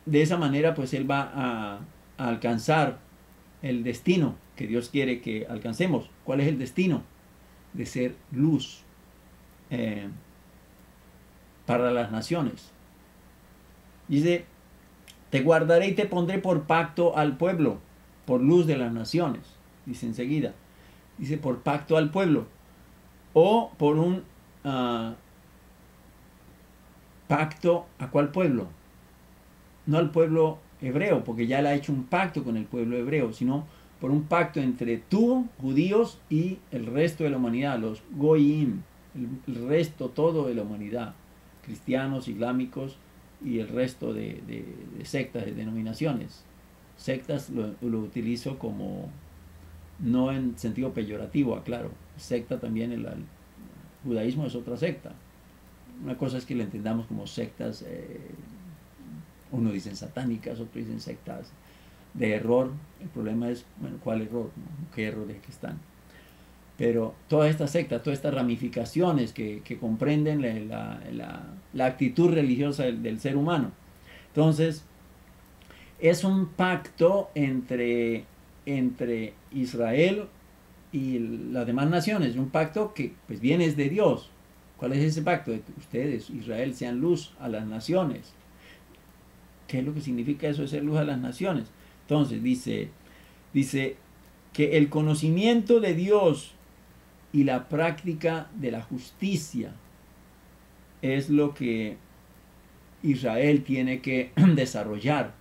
de esa manera pues él va a alcanzar el destino que Dios quiere que alcancemos. ¿Cuál es el destino? De ser luz para las naciones. Dice, te guardaré y te pondré por pacto al pueblo, por luz de las naciones. Dice enseguida. Dice por pacto al pueblo. O por un pacto a cuál pueblo. No al pueblo hebreo, porque ya le ha hecho un pacto con el pueblo hebreo, sino por un pacto entre tú, judíos, y el resto de la humanidad, los goyim, el resto todo de la humanidad, cristianos, islámicos y el resto de sectas, de denominaciones. Sectas lo utilizo como, no en sentido peyorativo, aclaro. Secta también, el judaísmo es otra secta. Una cosa es que lo entendamos como sectas, uno dicen satánicas, otro dicen sectas de error. El problema es, bueno, ¿cuál error? ¿No? ¿Qué errores que están? Pero todas estas sectas, todas estas ramificaciones que comprenden la actitud religiosa del ser humano. Entonces, es un pacto entre Israel y las demás naciones, un pacto que pues viene de Dios. ¿Cuál es ese pacto? De que ustedes, Israel, sean luz a las naciones. ¿Qué es lo que significa eso de ser luz a las naciones? Entonces dice que el conocimiento de Dios y la práctica de la justicia es lo que Israel tiene que desarrollar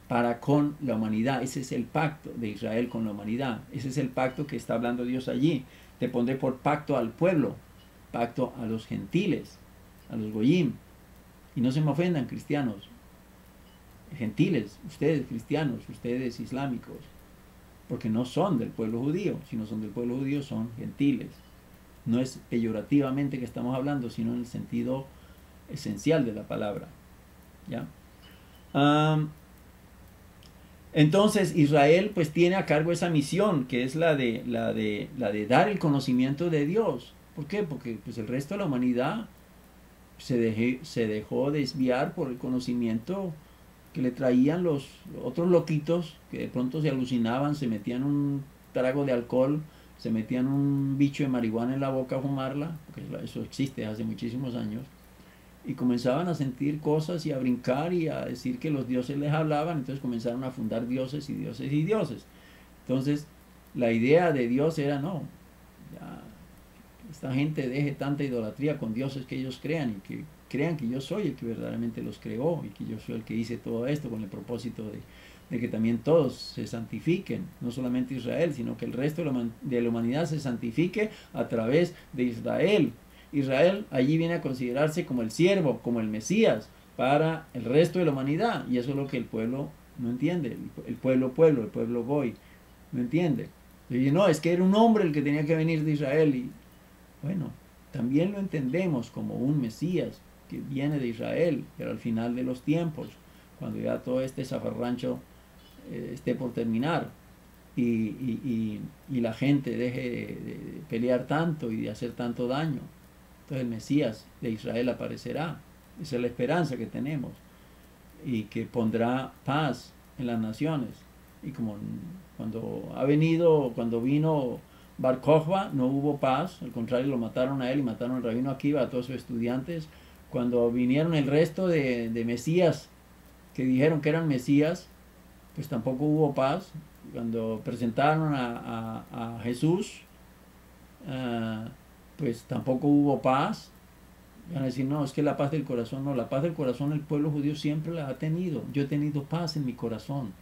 para con la humanidad. Ese es el pacto de Israel con la humanidad. Ese es el pacto que está hablando Dios allí. Te pondré por pacto al pueblo, pacto a los gentiles, a los goyim. Y no se me ofendan, cristianos, gentiles, ustedes cristianos, ustedes islámicos, porque no son del pueblo judío. Si no son del pueblo judío, son gentiles. No es peyorativamente que estamos hablando, sino en el sentido esencial de la palabra. ¿Ya? Entonces Israel pues tiene a cargo esa misión, que es la de dar el conocimiento de Dios. ¿Por qué? Porque pues el resto de la humanidad se dejó desviar por el conocimiento que le traían los otros loquitos que de pronto se alucinaban, se metían un trago de alcohol, se metían un bicho de marihuana en la boca a fumarla, porque eso existe hace muchísimos años, y comenzaban a sentir cosas y a brincar y a decir que los dioses les hablaban. Entonces comenzaron a fundar dioses y dioses y dioses. Entonces la idea de Dios era, no, ya, esta gente deje tanta idolatría con dioses que ellos crean y que crean que yo soy el que verdaderamente los creó y que yo soy el que hice todo esto con el propósito de que también todos se santifiquen, no solamente Israel, sino que el resto de la humanidad se santifique a través de Israel. Israel allí viene a considerarse como el siervo, como el Mesías para el resto de la humanidad, y eso es lo que el pueblo no entiende, el pueblo goy, no entiende. Y no, es que era un hombre el que tenía que venir de Israel, y bueno, también lo entendemos como un Mesías que viene de Israel, pero al final de los tiempos, cuando ya todo este zafarrancho esté por terminar y la gente deje de pelear tanto y de hacer tanto daño, entonces el Mesías de Israel aparecerá. Esa es la esperanza que tenemos, y que pondrá paz en las naciones. Y como cuando vino Bar Kokhba, no hubo paz, al contrario, lo mataron a él y mataron al rabino Akiva, a todos sus estudiantes. Cuando vinieron el resto de Mesías que dijeron que eran Mesías, pues tampoco hubo paz. Cuando presentaron a Jesús, pues tampoco hubo paz. Van a decir, no, es que la paz del corazón, no, la paz del corazón el pueblo judío siempre la ha tenido. Yo he tenido paz en mi corazón.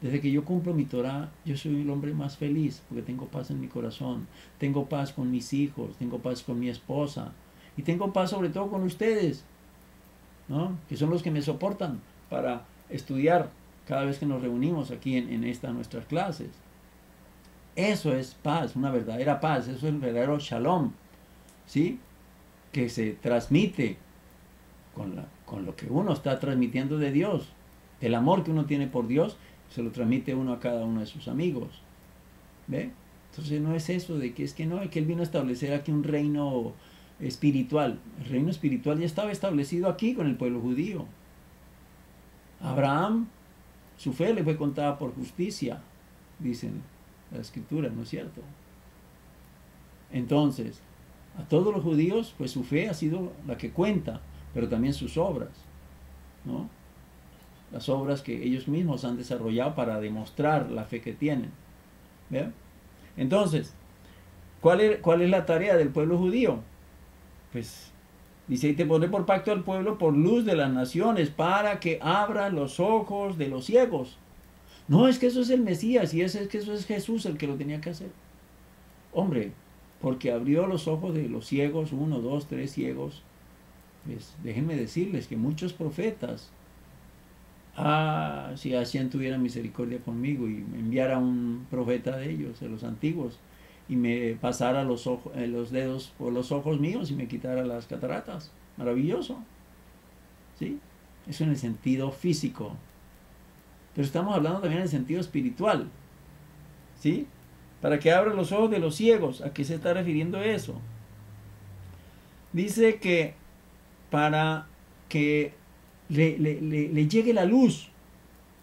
Desde que yo cumplo mi Torah, yo soy el hombre más feliz, porque tengo paz en mi corazón. Tengo paz con mis hijos, tengo paz con mi esposa, y tengo paz sobre todo con ustedes, ¿no? Que son los que me soportan para estudiar cada vez que nos reunimos aquí en estas nuestras clases. Eso es paz, una verdadera paz, eso es el verdadero shalom, ¿sí? Que se transmite con lo que uno está transmitiendo de Dios. El amor que uno tiene por Dios, se lo transmite uno a cada uno de sus amigos. ¿Ve? Entonces no es eso de que es que no, es que Él vino a establecer aquí un reino espiritual. El reino espiritual ya estaba establecido aquí con el pueblo judío. Abraham, su fe le fue contada por justicia, dicen la escritura, ¿no es cierto? Entonces, a todos los judíos, pues su fe ha sido la que cuenta, pero también sus obras, ¿no? Las obras que ellos mismos han desarrollado para demostrar la fe que tienen. ¿Ve? Entonces, ¿cuál es la tarea del pueblo judío? Pues dice, y te pondré por pacto al pueblo por luz de las naciones, para que abra los ojos de los ciegos. No, es que eso es el Mesías, y es que eso es Jesús el que lo tenía que hacer. Hombre, porque abrió los ojos de los ciegos, 1, 2, 3 ciegos. Pues déjenme decirles que muchos profetas, si Hashem tuviera misericordia conmigo y me enviara un profeta de ellos, de los antiguos, y me pasara los dedos por los ojos míos y me quitara las cataratas. Maravilloso. ¿Sí? Eso en el sentido físico. Pero estamos hablando también en el sentido espiritual. ¿Sí? Para que abra los ojos de los ciegos. ¿A qué se está refiriendo eso? Dice que para que le llegue la luz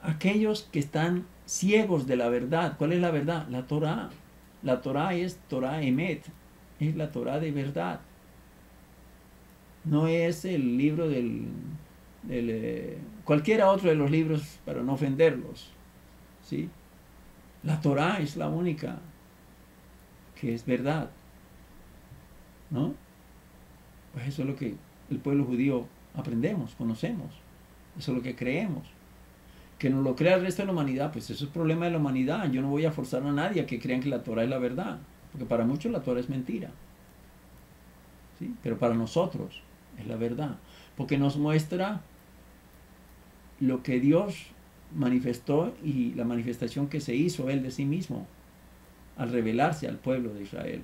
a aquellos que están ciegos de la verdad. ¿Cuál es la verdad? La Torah. La Torah es Torah Emet, es la Torah de verdad. No es el libro cualquiera otro de los libros para no ofenderlos. ¿Sí? La Torah es la única que es verdad. ¿No? Pues eso es lo que el pueblo judío aprendemos, conocemos. Eso es lo que creemos. Que no lo crea el resto de la humanidad, pues eso es problema de la humanidad. Yo no voy a forzar a nadie a que crean que la Torah es la verdad, porque para muchos la Torah es mentira. ¿Sí? Pero para nosotros es la verdad, porque nos muestra lo que Dios manifestó y la manifestación que se hizo Él de sí mismo al revelarse al pueblo de Israel.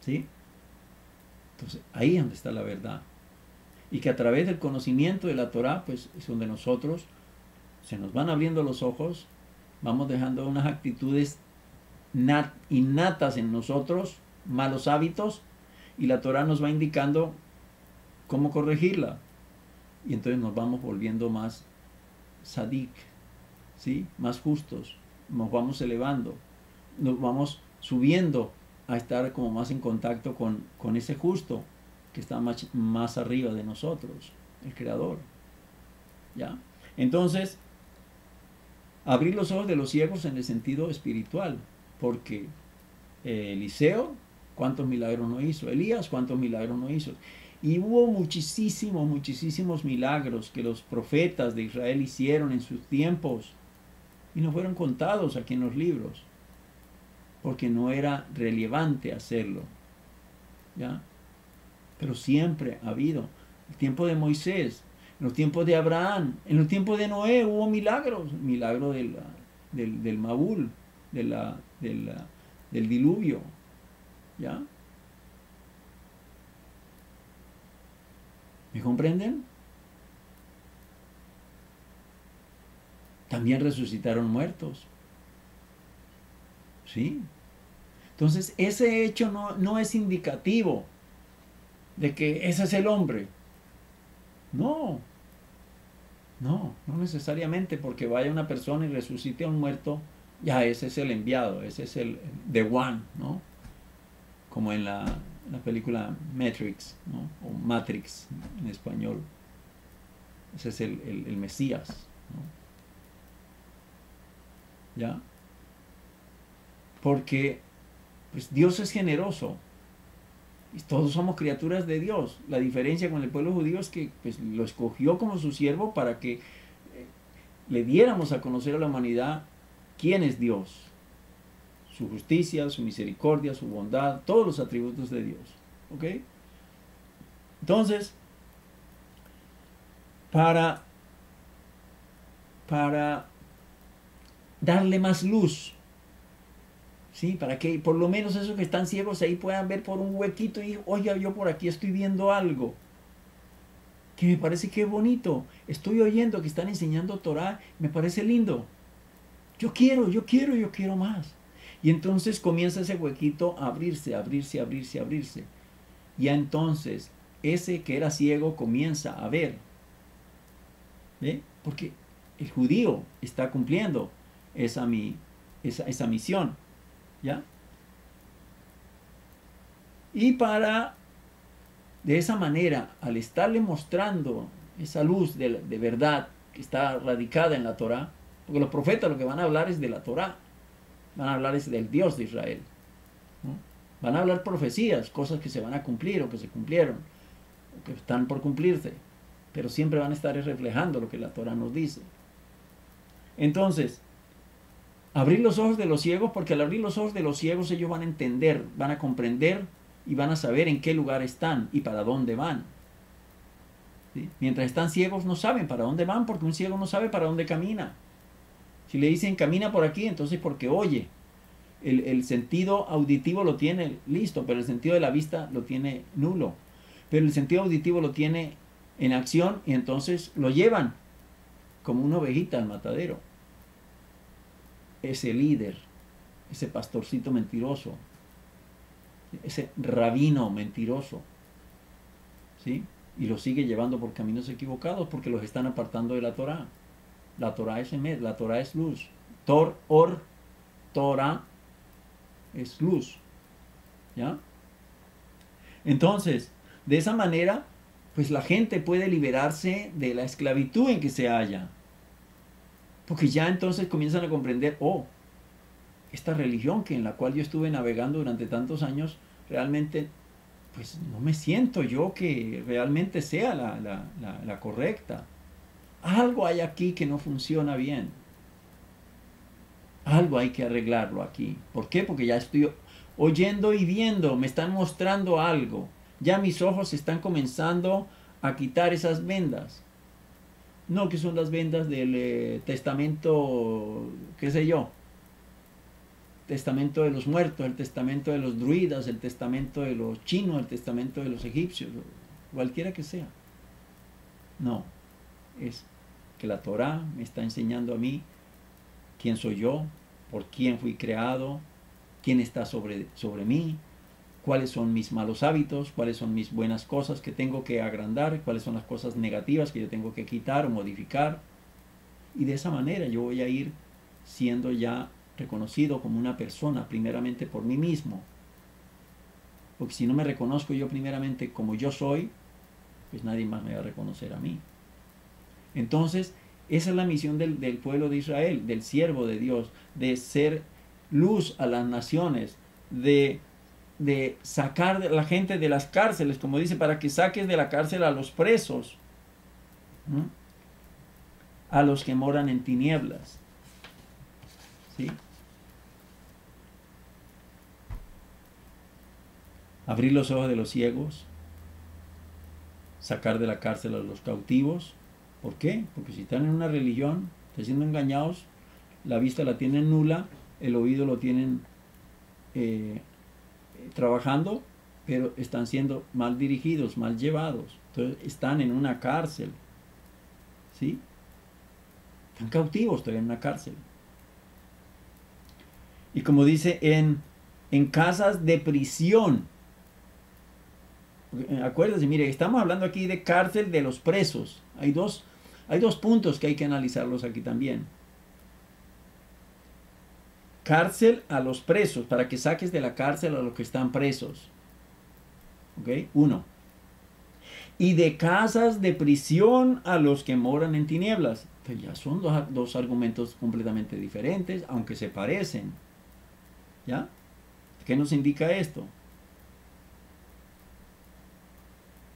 ¿Sí? Entonces, ahí es donde está la verdad. Y que a través del conocimiento de la Torah, pues es donde nosotros se nos van abriendo los ojos, vamos dejando unas actitudes innatas en nosotros, malos hábitos, y la Torah nos va indicando cómo corregirla. Y entonces nos vamos volviendo más sadik, ¿sí? Más justos, nos vamos elevando, nos vamos subiendo a estar como más en contacto con ese justo que está más arriba de nosotros, el Creador. ¿Ya? Entonces, abrir los ojos de los ciegos en el sentido espiritual, porque Eliseo, ¿cuántos milagros no hizo? Elías, ¿cuántos milagros no hizo? Y hubo muchísimos milagros que los profetas de Israel hicieron en sus tiempos y no fueron contados aquí en los libros, porque no era relevante hacerlo. ¿Ya? Pero siempre ha habido. El tiempo de Moisés, en los tiempos de Abraham, en los tiempos de Noé hubo milagros. El milagro del Mabul, del diluvio. ¿Ya? ¿Me comprenden? También resucitaron muertos. ¿Sí? Entonces, ese hecho no es indicativo de que ese es el hombre. No necesariamente porque vaya una persona y resucite a un muerto, ya ese es el enviado, ese es el the one, ¿no? Como en la película Matrix, ¿no? O Matrix en español. Ese es el Mesías, ¿no? ¿Ya? Porque pues, Dios es generoso. Y todos somos criaturas de Dios. La diferencia con el pueblo judío es que pues, lo escogió como su siervo para que le diéramos a conocer a la humanidad quién es Dios. Su justicia, su misericordia, su bondad, todos los atributos de Dios. ¿Ok? Entonces, para para darle más luz, ¿sí? Para que por lo menos esos que están ciegos ahí puedan ver por un huequito y, oiga, yo por aquí estoy viendo algo que me parece que es bonito. Estoy oyendo que están enseñando Torah, me parece lindo. Yo quiero más. Y entonces comienza ese huequito a abrirse, abrirse, abrirse, abrirse. Y entonces ese que era ciego comienza a ver. ¿Ve? Porque el judío está cumpliendo esa misión. ¿Ya? Y de esa manera, al estarle mostrando esa luz de verdad que está radicada en la Torah, porque los profetas lo que van a hablar es de la Torah, van a hablar es del Dios de Israel, ¿no? Van a hablar profecías, cosas que se van a cumplir o que se cumplieron, o que están por cumplirse, pero siempre van a estar reflejando lo que la Torah nos dice. Entonces, abrir los ojos de los ciegos, porque al abrir los ojos de los ciegos ellos van a entender, van a comprender y van a saber en qué lugar están y para dónde van. ¿Sí? Mientras están ciegos no saben para dónde van, porque un ciego no sabe para dónde camina. Si le dicen camina por aquí, entonces porque oye. El sentido auditivo lo tiene listo, pero el sentido de la vista lo tiene nulo. Pero el sentido auditivo lo tiene en acción y entonces lo llevan como una ovejita al matadero. Ese líder, ese pastorcito mentiroso, ese rabino mentiroso, ¿sí? Y los sigue llevando por caminos equivocados porque los están apartando de la Torah. La Torah es emet, la Torah es luz. Torah es luz. ¿Ya? Entonces, de esa manera, pues la gente puede liberarse de la esclavitud en que se halla. Porque ya entonces comienzan a comprender, oh, esta religión en la cual yo estuve navegando durante tantos años, realmente, pues no me siento yo que realmente sea la correcta. Algo hay aquí que no funciona bien. Algo hay que arreglarlo aquí. ¿Por qué? Porque ya estoy oyendo y viendo, me están mostrando algo. Ya mis ojos están comenzando a quitar esas vendas. No, que son las vendas del testamento, qué sé yo. Testamento de los muertos, el testamento de los druidas, el testamento de los chinos, el testamento de los egipcios, cualquiera que sea. No, es que la Torah me está enseñando a mí quién soy yo, por quién fui creado, quién está sobre mí, cuáles son mis malos hábitos, cuáles son mis buenas cosas que tengo que agrandar, cuáles son las cosas negativas que yo tengo que quitar o modificar. Y de esa manera yo voy a ir siendo ya reconocido como una persona, primeramente por mí mismo. Porque si no me reconozco yo primeramente como yo soy, pues nadie más me va a reconocer a mí. Entonces, esa es la misión del pueblo de Israel, del siervo de Dios, de ser luz a las naciones, de sacar a la gente de las cárceles, como dice, para que saques de la cárcel a los presos, ¿no? A los que moran en tinieblas. ¿Sí? Abrir los ojos de los ciegos, sacar de la cárcel a los cautivos. ¿Por qué? Porque si están en una religión, están siendo engañados, la vista la tienen nula, el oído lo tienen trabajando, pero están siendo mal dirigidos, mal llevados. Entonces están en una cárcel. ¿Sí? Están cautivos todavía en una cárcel. Y como dice, en casas de prisión. Acuérdense, mire, estamos hablando aquí de cárcel de los presos. Hay dos puntos que hay que analizarlos aquí también. Cárcel a los presos, para que saques de la cárcel a los que están presos. ¿Ok? Uno. Y de casas de prisión a los que moran en tinieblas. Pues ya son dos argumentos completamente diferentes, aunque se parecen. ¿Ya? ¿Qué nos indica esto?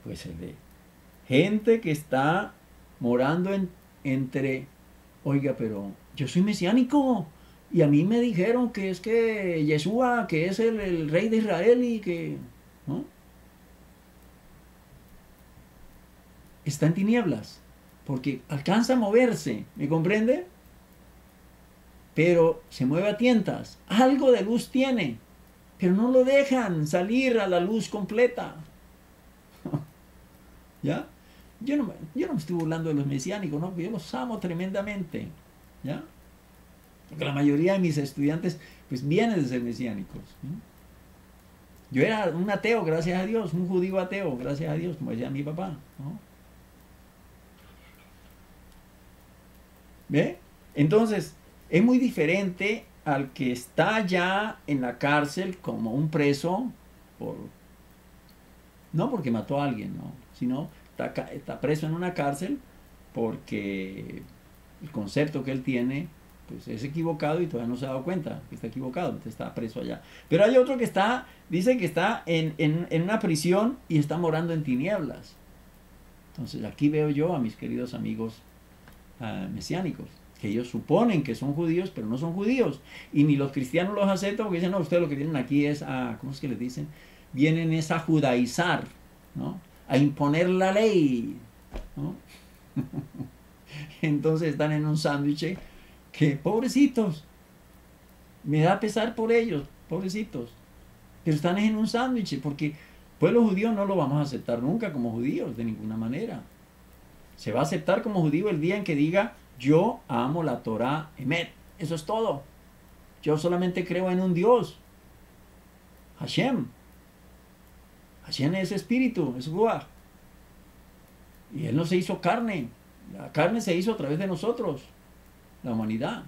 Pues el de gente que está morando entre, oiga, pero yo soy mesiánico y a mí me dijeron que es que Yeshua, que es el rey de Israel y que, ¿no? Está en tinieblas. porque alcanza a moverse, ¿me comprende? Pero se mueve a tientas, algo de luz tiene, pero no lo dejan salir a la luz completa. ¿Ya? Yo no me estoy burlando de los mesiánicos, ¿no? Yo los amo tremendamente, ¿ya? Porque la mayoría de mis estudiantes, pues, vienen de ser mesiánicos, ¿no? Yo era un ateo, gracias a Dios, un judío ateo, gracias a Dios, como decía mi papá, ¿no? ¿Ve? Entonces, es muy diferente al que está ya en la cárcel como un preso, no porque mató a alguien, no, sino está preso en una cárcel porque el concepto que él tiene, pues, es equivocado y todavía no se ha dado cuenta que está equivocado, entonces está preso allá. Pero hay otro que dice que está en una prisión y está morando en tinieblas. Entonces aquí veo yo a mis queridos amigos mesiánicos, que ellos suponen que son judíos, pero no son judíos. Y ni los cristianos los aceptan porque dicen, no, ustedes lo que vienen aquí es ¿cómo es que les dicen? Vienen es a judaizar, ¿no? A imponer la ley, ¿no? Entonces están en un sándwich que, pobrecitos, me da pesar por ellos, pobrecitos, pero están en un sándwich porque pueblo judío no lo vamos a aceptar nunca como judíos, de ninguna manera. Se va a aceptar como judío el día en que diga, yo amo la Torah Emet, eso es todo. Yo solamente creo en un Dios, Hashem. Hashem es espíritu, es Ruach. Y Él no se hizo carne. La carne se hizo a través de nosotros, la humanidad.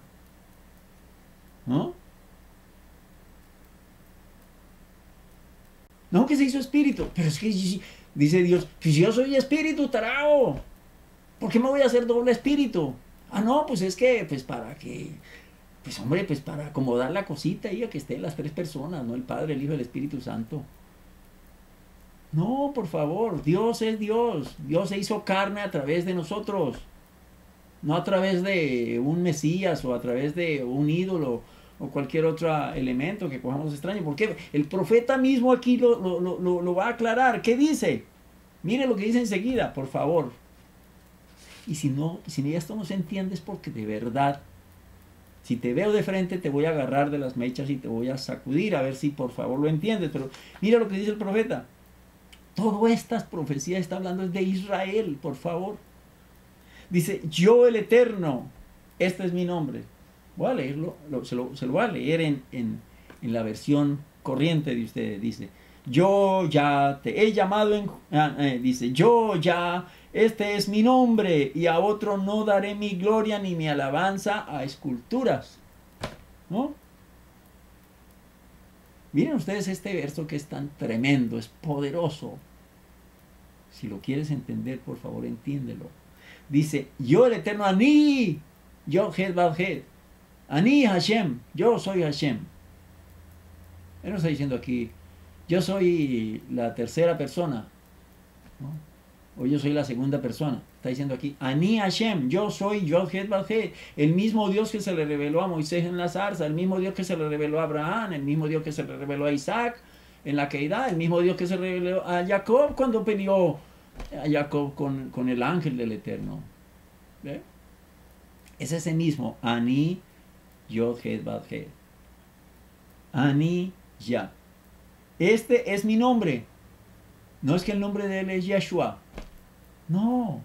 ¿No? No que se hizo espíritu, pero es que dice Dios, pues yo soy espíritu, tarao. ¿Por qué me voy a hacer doble espíritu? No, pues es que, pues para que, pues hombre, pues para acomodar la cosita y a que estén las tres personas, ¿no? El Padre, el Hijo y el Espíritu Santo. No, por favor, Dios es Dios. Dios se hizo carne a través de nosotros. No a través de un Mesías o a través de un ídolo o cualquier otro elemento que cojamos extraño. Porque el profeta mismo aquí lo va a aclarar. ¿Qué dice? Mire lo que dice enseguida, por favor. Y si esto no se entiende es porque de verdad, si te veo de frente te voy a agarrar de las mechas y te voy a sacudir a ver si por favor lo entiendes. Pero mira lo que dice el profeta. Todas estas profecías está hablando de Israel, por favor. Dice, yo el Eterno, este es mi nombre. Voy a leerlo, se lo voy a leer en la versión corriente de ustedes. Dice, yo ya te he llamado, dice, yo ya, este es mi nombre, y a otro no daré mi gloria ni mi alabanza a esculturas. ¿No? Miren ustedes este verso que es tan tremendo, es poderoso. Si lo quieres entender, por favor, entiéndelo. Dice, yo el Eterno, Ani, yo Hed, Ani Hashem, yo soy Hashem. Él no está diciendo aquí, yo soy la tercera persona, ¿no? O yo soy la segunda persona. Está diciendo aquí, Ani Hashem, yo soy Yod-Hed, el mismo Dios que se le reveló a Moisés en la zarza, el mismo Dios que se le reveló a Abraham, el mismo Dios que se le reveló a Isaac en la Keidá, el mismo Dios que se le reveló a Jacob cuando peleó a Jacob con el ángel del Eterno. ¿Ve? Es ese mismo, Ani Yod-Hed, Ani Ya. Este es mi nombre. No es que el nombre de él es Yeshua. No.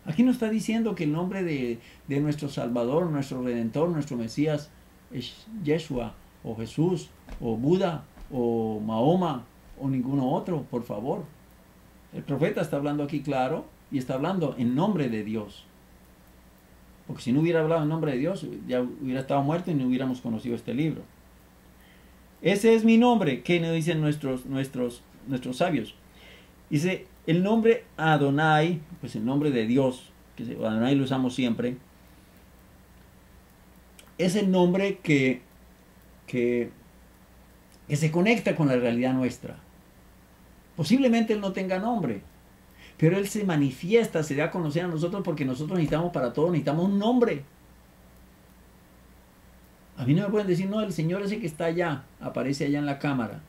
Aquí no está diciendo que el nombre de nuestro Salvador, nuestro Redentor, nuestro Mesías es Yeshua, o Jesús, o Buda, o Mahoma, o ninguno otro, por favor. El profeta está hablando aquí claro, y está hablando en nombre de Dios. Porque si no hubiera hablado en nombre de Dios, ya hubiera estado muerto y no hubiéramos conocido este libro. Ese es mi nombre, que nos dicen nuestros sabios. Dice, el nombre Adonai, pues el nombre de Dios, que Adonai lo usamos siempre, es el nombre que se conecta con la realidad nuestra. Posiblemente Él no tenga nombre, pero Él se manifiesta, se da a conocer a nosotros porque nosotros necesitamos para todo, necesitamos un nombre. A mí no me pueden decir, no, el Señor ese que está allá, aparece allá en la cámara.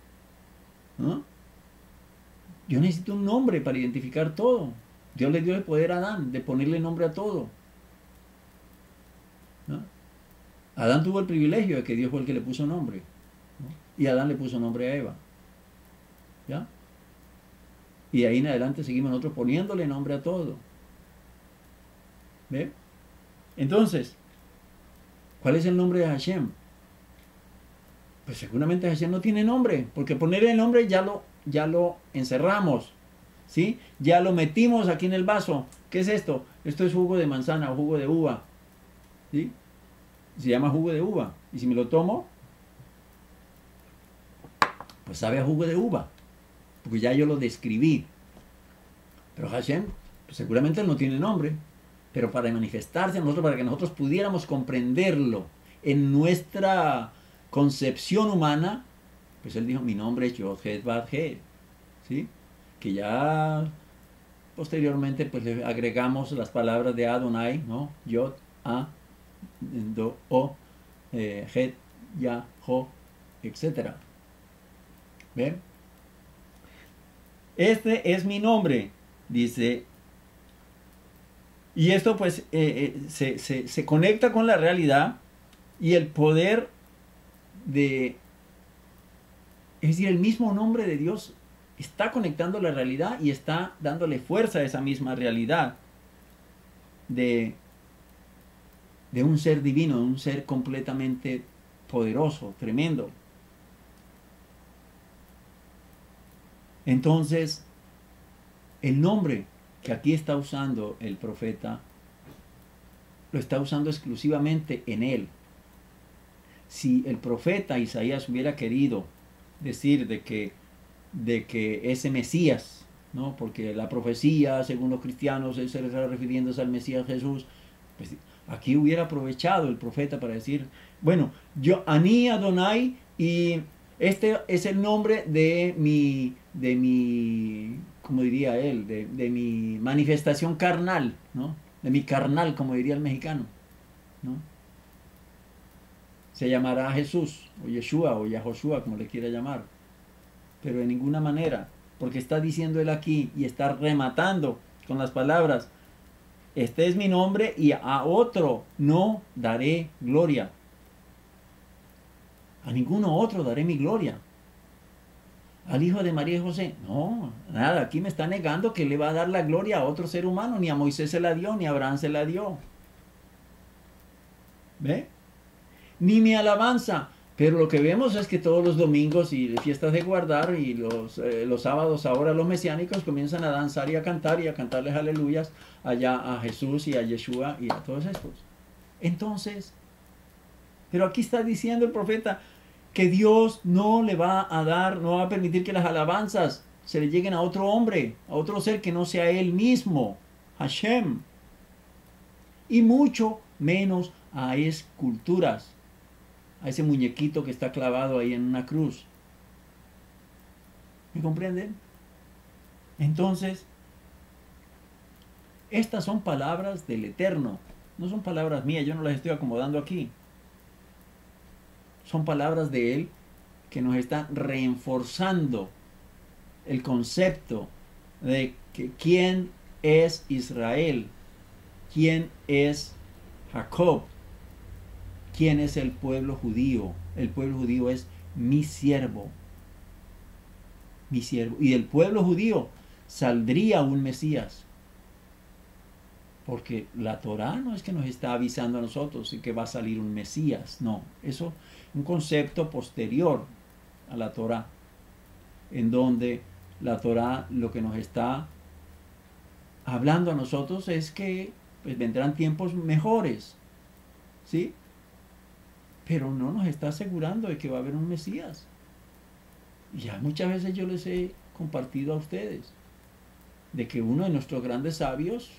¿No? Yo necesito un nombre para identificar todo. Dios le dio el poder a Adán de ponerle nombre a todo, ¿no? Adán tuvo el privilegio de que Dios fue el que le puso nombre, ¿no? Y Adán le puso nombre a Eva, ¿ya? Y de ahí en adelante seguimos nosotros poniéndole nombre a todo. ¿Ve? Entonces, ¿cuál es el nombre de Hashem? Pues seguramente Hashem no tiene nombre, porque ponerle el nombre ya lo encerramos, ¿sí? Ya lo metimos aquí en el vaso. ¿Qué es esto? Esto es jugo de manzana o jugo de uva, ¿sí? Se llama jugo de uva. Y si me lo tomo, pues sabe a jugo de uva, porque ya yo lo describí. Pero Hashem, pues seguramente él no tiene nombre, pero para manifestarse a nosotros, para que nosotros pudiéramos comprenderlo en nuestra concepción humana, pues él dijo, mi nombre es Yod-Heh Vav-Heh, ¿sí? Que ya posteriormente pues le agregamos las palabras de Adonai, ¿no? Yod, A, Do, O, Het, Ya, Jo, etc. ¿Ven? Este es mi nombre, dice. Y esto pues se conecta con la realidad y el poder de, es decir, el mismo nombre de Dios está conectando la realidad y está dándole fuerza a esa misma realidad de un ser divino, de un ser completamente poderoso, tremendo. Entonces, el nombre que aquí está usando el profeta, lo está usando exclusivamente en él. Si el profeta Isaías hubiera querido decir de que ese Mesías, ¿no? Porque la profecía, según los cristianos, se está refiriéndose al Mesías Jesús, pues aquí hubiera aprovechado el profeta para decir, bueno, yo, Ani Adonai, y este es el nombre de mi, como diría él, de mi manifestación carnal, ¿no? De mi carnal, como diría el mexicano, ¿no? Se llamará Jesús, o Yeshua, o Yahoshua, como le quiera llamar, pero de ninguna manera, porque está diciendo él aquí y está rematando con las palabras, este es mi nombre y a otro no daré gloria. A ninguno otro daré mi gloria. Al hijo de María y José, no, nada, aquí me está negando que le va a dar la gloria a otro ser humano, ni a Moisés se la dio, ni a Abraham se la dio. ¿Ve? Ni mi alabanza. Pero lo que vemos es que todos los domingos y fiestas de guardar y los sábados ahora los mesiánicos comienzan a danzar y a cantarles aleluyas allá a Jesús y a Yeshua y a todos estos. Entonces, pero aquí está diciendo el profeta que Dios no le va a dar, no va a permitir que las alabanzas se le lleguen a otro hombre, a otro ser que no sea él mismo, Hashem. Y mucho menos a esculturas, a ese muñequito que está clavado ahí en una cruz. ¿Me comprenden? Entonces, estas son palabras del Eterno, no son palabras mías, yo no las estoy acomodando aquí. Son palabras de Él que nos están reforzando el concepto de que quién es Israel, quién es Jacob, quién es el pueblo judío. El pueblo judío es mi siervo, mi siervo. Y del pueblo judío saldría un Mesías. Porque la Torá no es que nos está avisando a nosotros y que va a salir un Mesías, no, eso es un concepto posterior a la Torá, en donde la Torá lo que nos está hablando a nosotros es que pues, vendrán tiempos mejores, ¿sí? Pero no nos está asegurando de que va a haber un Mesías. Y ya muchas veces yo les he compartido a ustedes de que uno de nuestros grandes sabios,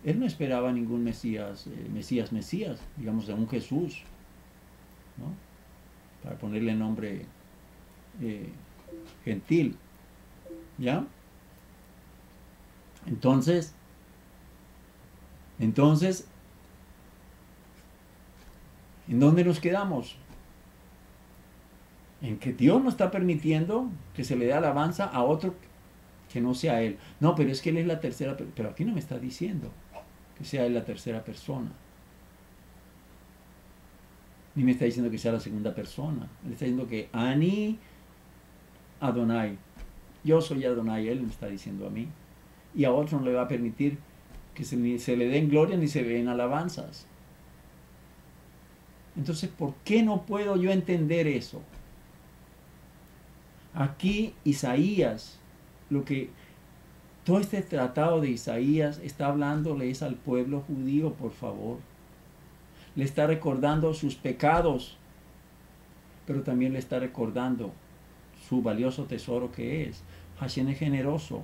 él no esperaba ningún Mesías, Mesías, digamos, de un Jesús, ¿no? Para ponerle nombre gentil, ¿ya? Entonces, ¿en dónde nos quedamos? En que Dios no está permitiendo que se le dé alabanza a otro que no sea Él. No, pero es que Él es la tercera, pero aquí no me está diciendo que sea Él la tercera persona. Ni me está diciendo que sea la segunda persona. Él está diciendo que Ani Adonai. Yo soy Adonai, Él me está diciendo a mí. Y a otro no le va a permitir que se le den gloria ni se den alabanzas. Entonces, ¿por qué no puedo yo entender eso? Aquí Isaías, todo este tratado de Isaías está hablándoles al pueblo judío, por favor. Le está recordando sus pecados, pero también le está recordando su valioso tesoro que es. Hashem es generoso.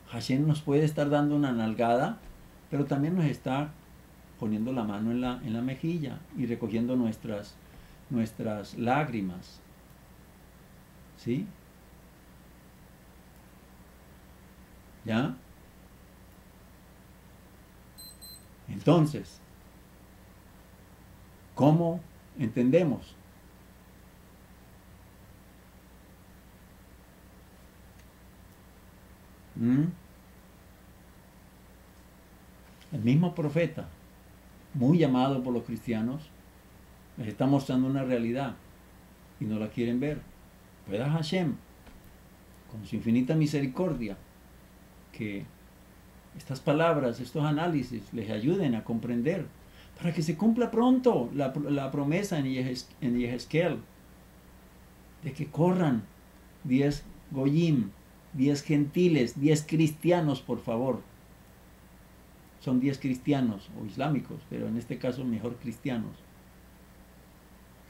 Hashem nos puede estar dando una nalgada, pero también nos está poniendo la mano en la mejilla y recogiendo nuestras lágrimas. ¿Sí? ¿Ya? Entonces, ¿cómo entendemos? El mismo profeta, muy llamado por los cristianos, les está mostrando una realidad y no la quieren ver. Pueda Hashem, con su infinita misericordia, que estas palabras, estos análisis les ayuden a comprender, para que se cumpla pronto la promesa en Yehezkel, de que corran 10 goyim, 10 gentiles, 10 cristianos, por favor. Son 10 cristianos o islámicos, pero en este caso mejor cristianos,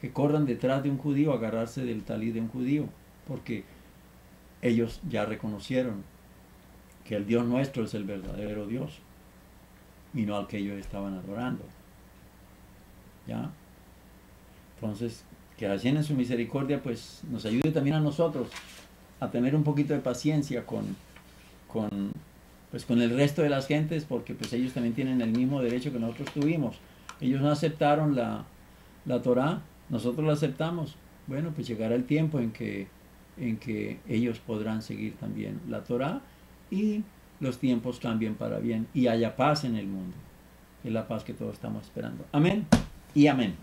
que corran detrás de un judío, agarrarse del talí de un judío, porque ellos ya reconocieron que el Dios nuestro es el verdadero Dios y no al que ellos estaban adorando. ¿Ya? Entonces, que Hashem en su misericordia pues nos ayude también a nosotros a tener un poquito de paciencia con el resto de las gentes, porque pues ellos también tienen el mismo derecho que nosotros tuvimos. Ellos no aceptaron la Torá, nosotros la aceptamos. Bueno, pues llegará el tiempo en que ellos podrán seguir también la Torá y los tiempos cambien para bien y haya paz en el mundo. Es la paz que todos estamos esperando. Amén y amén.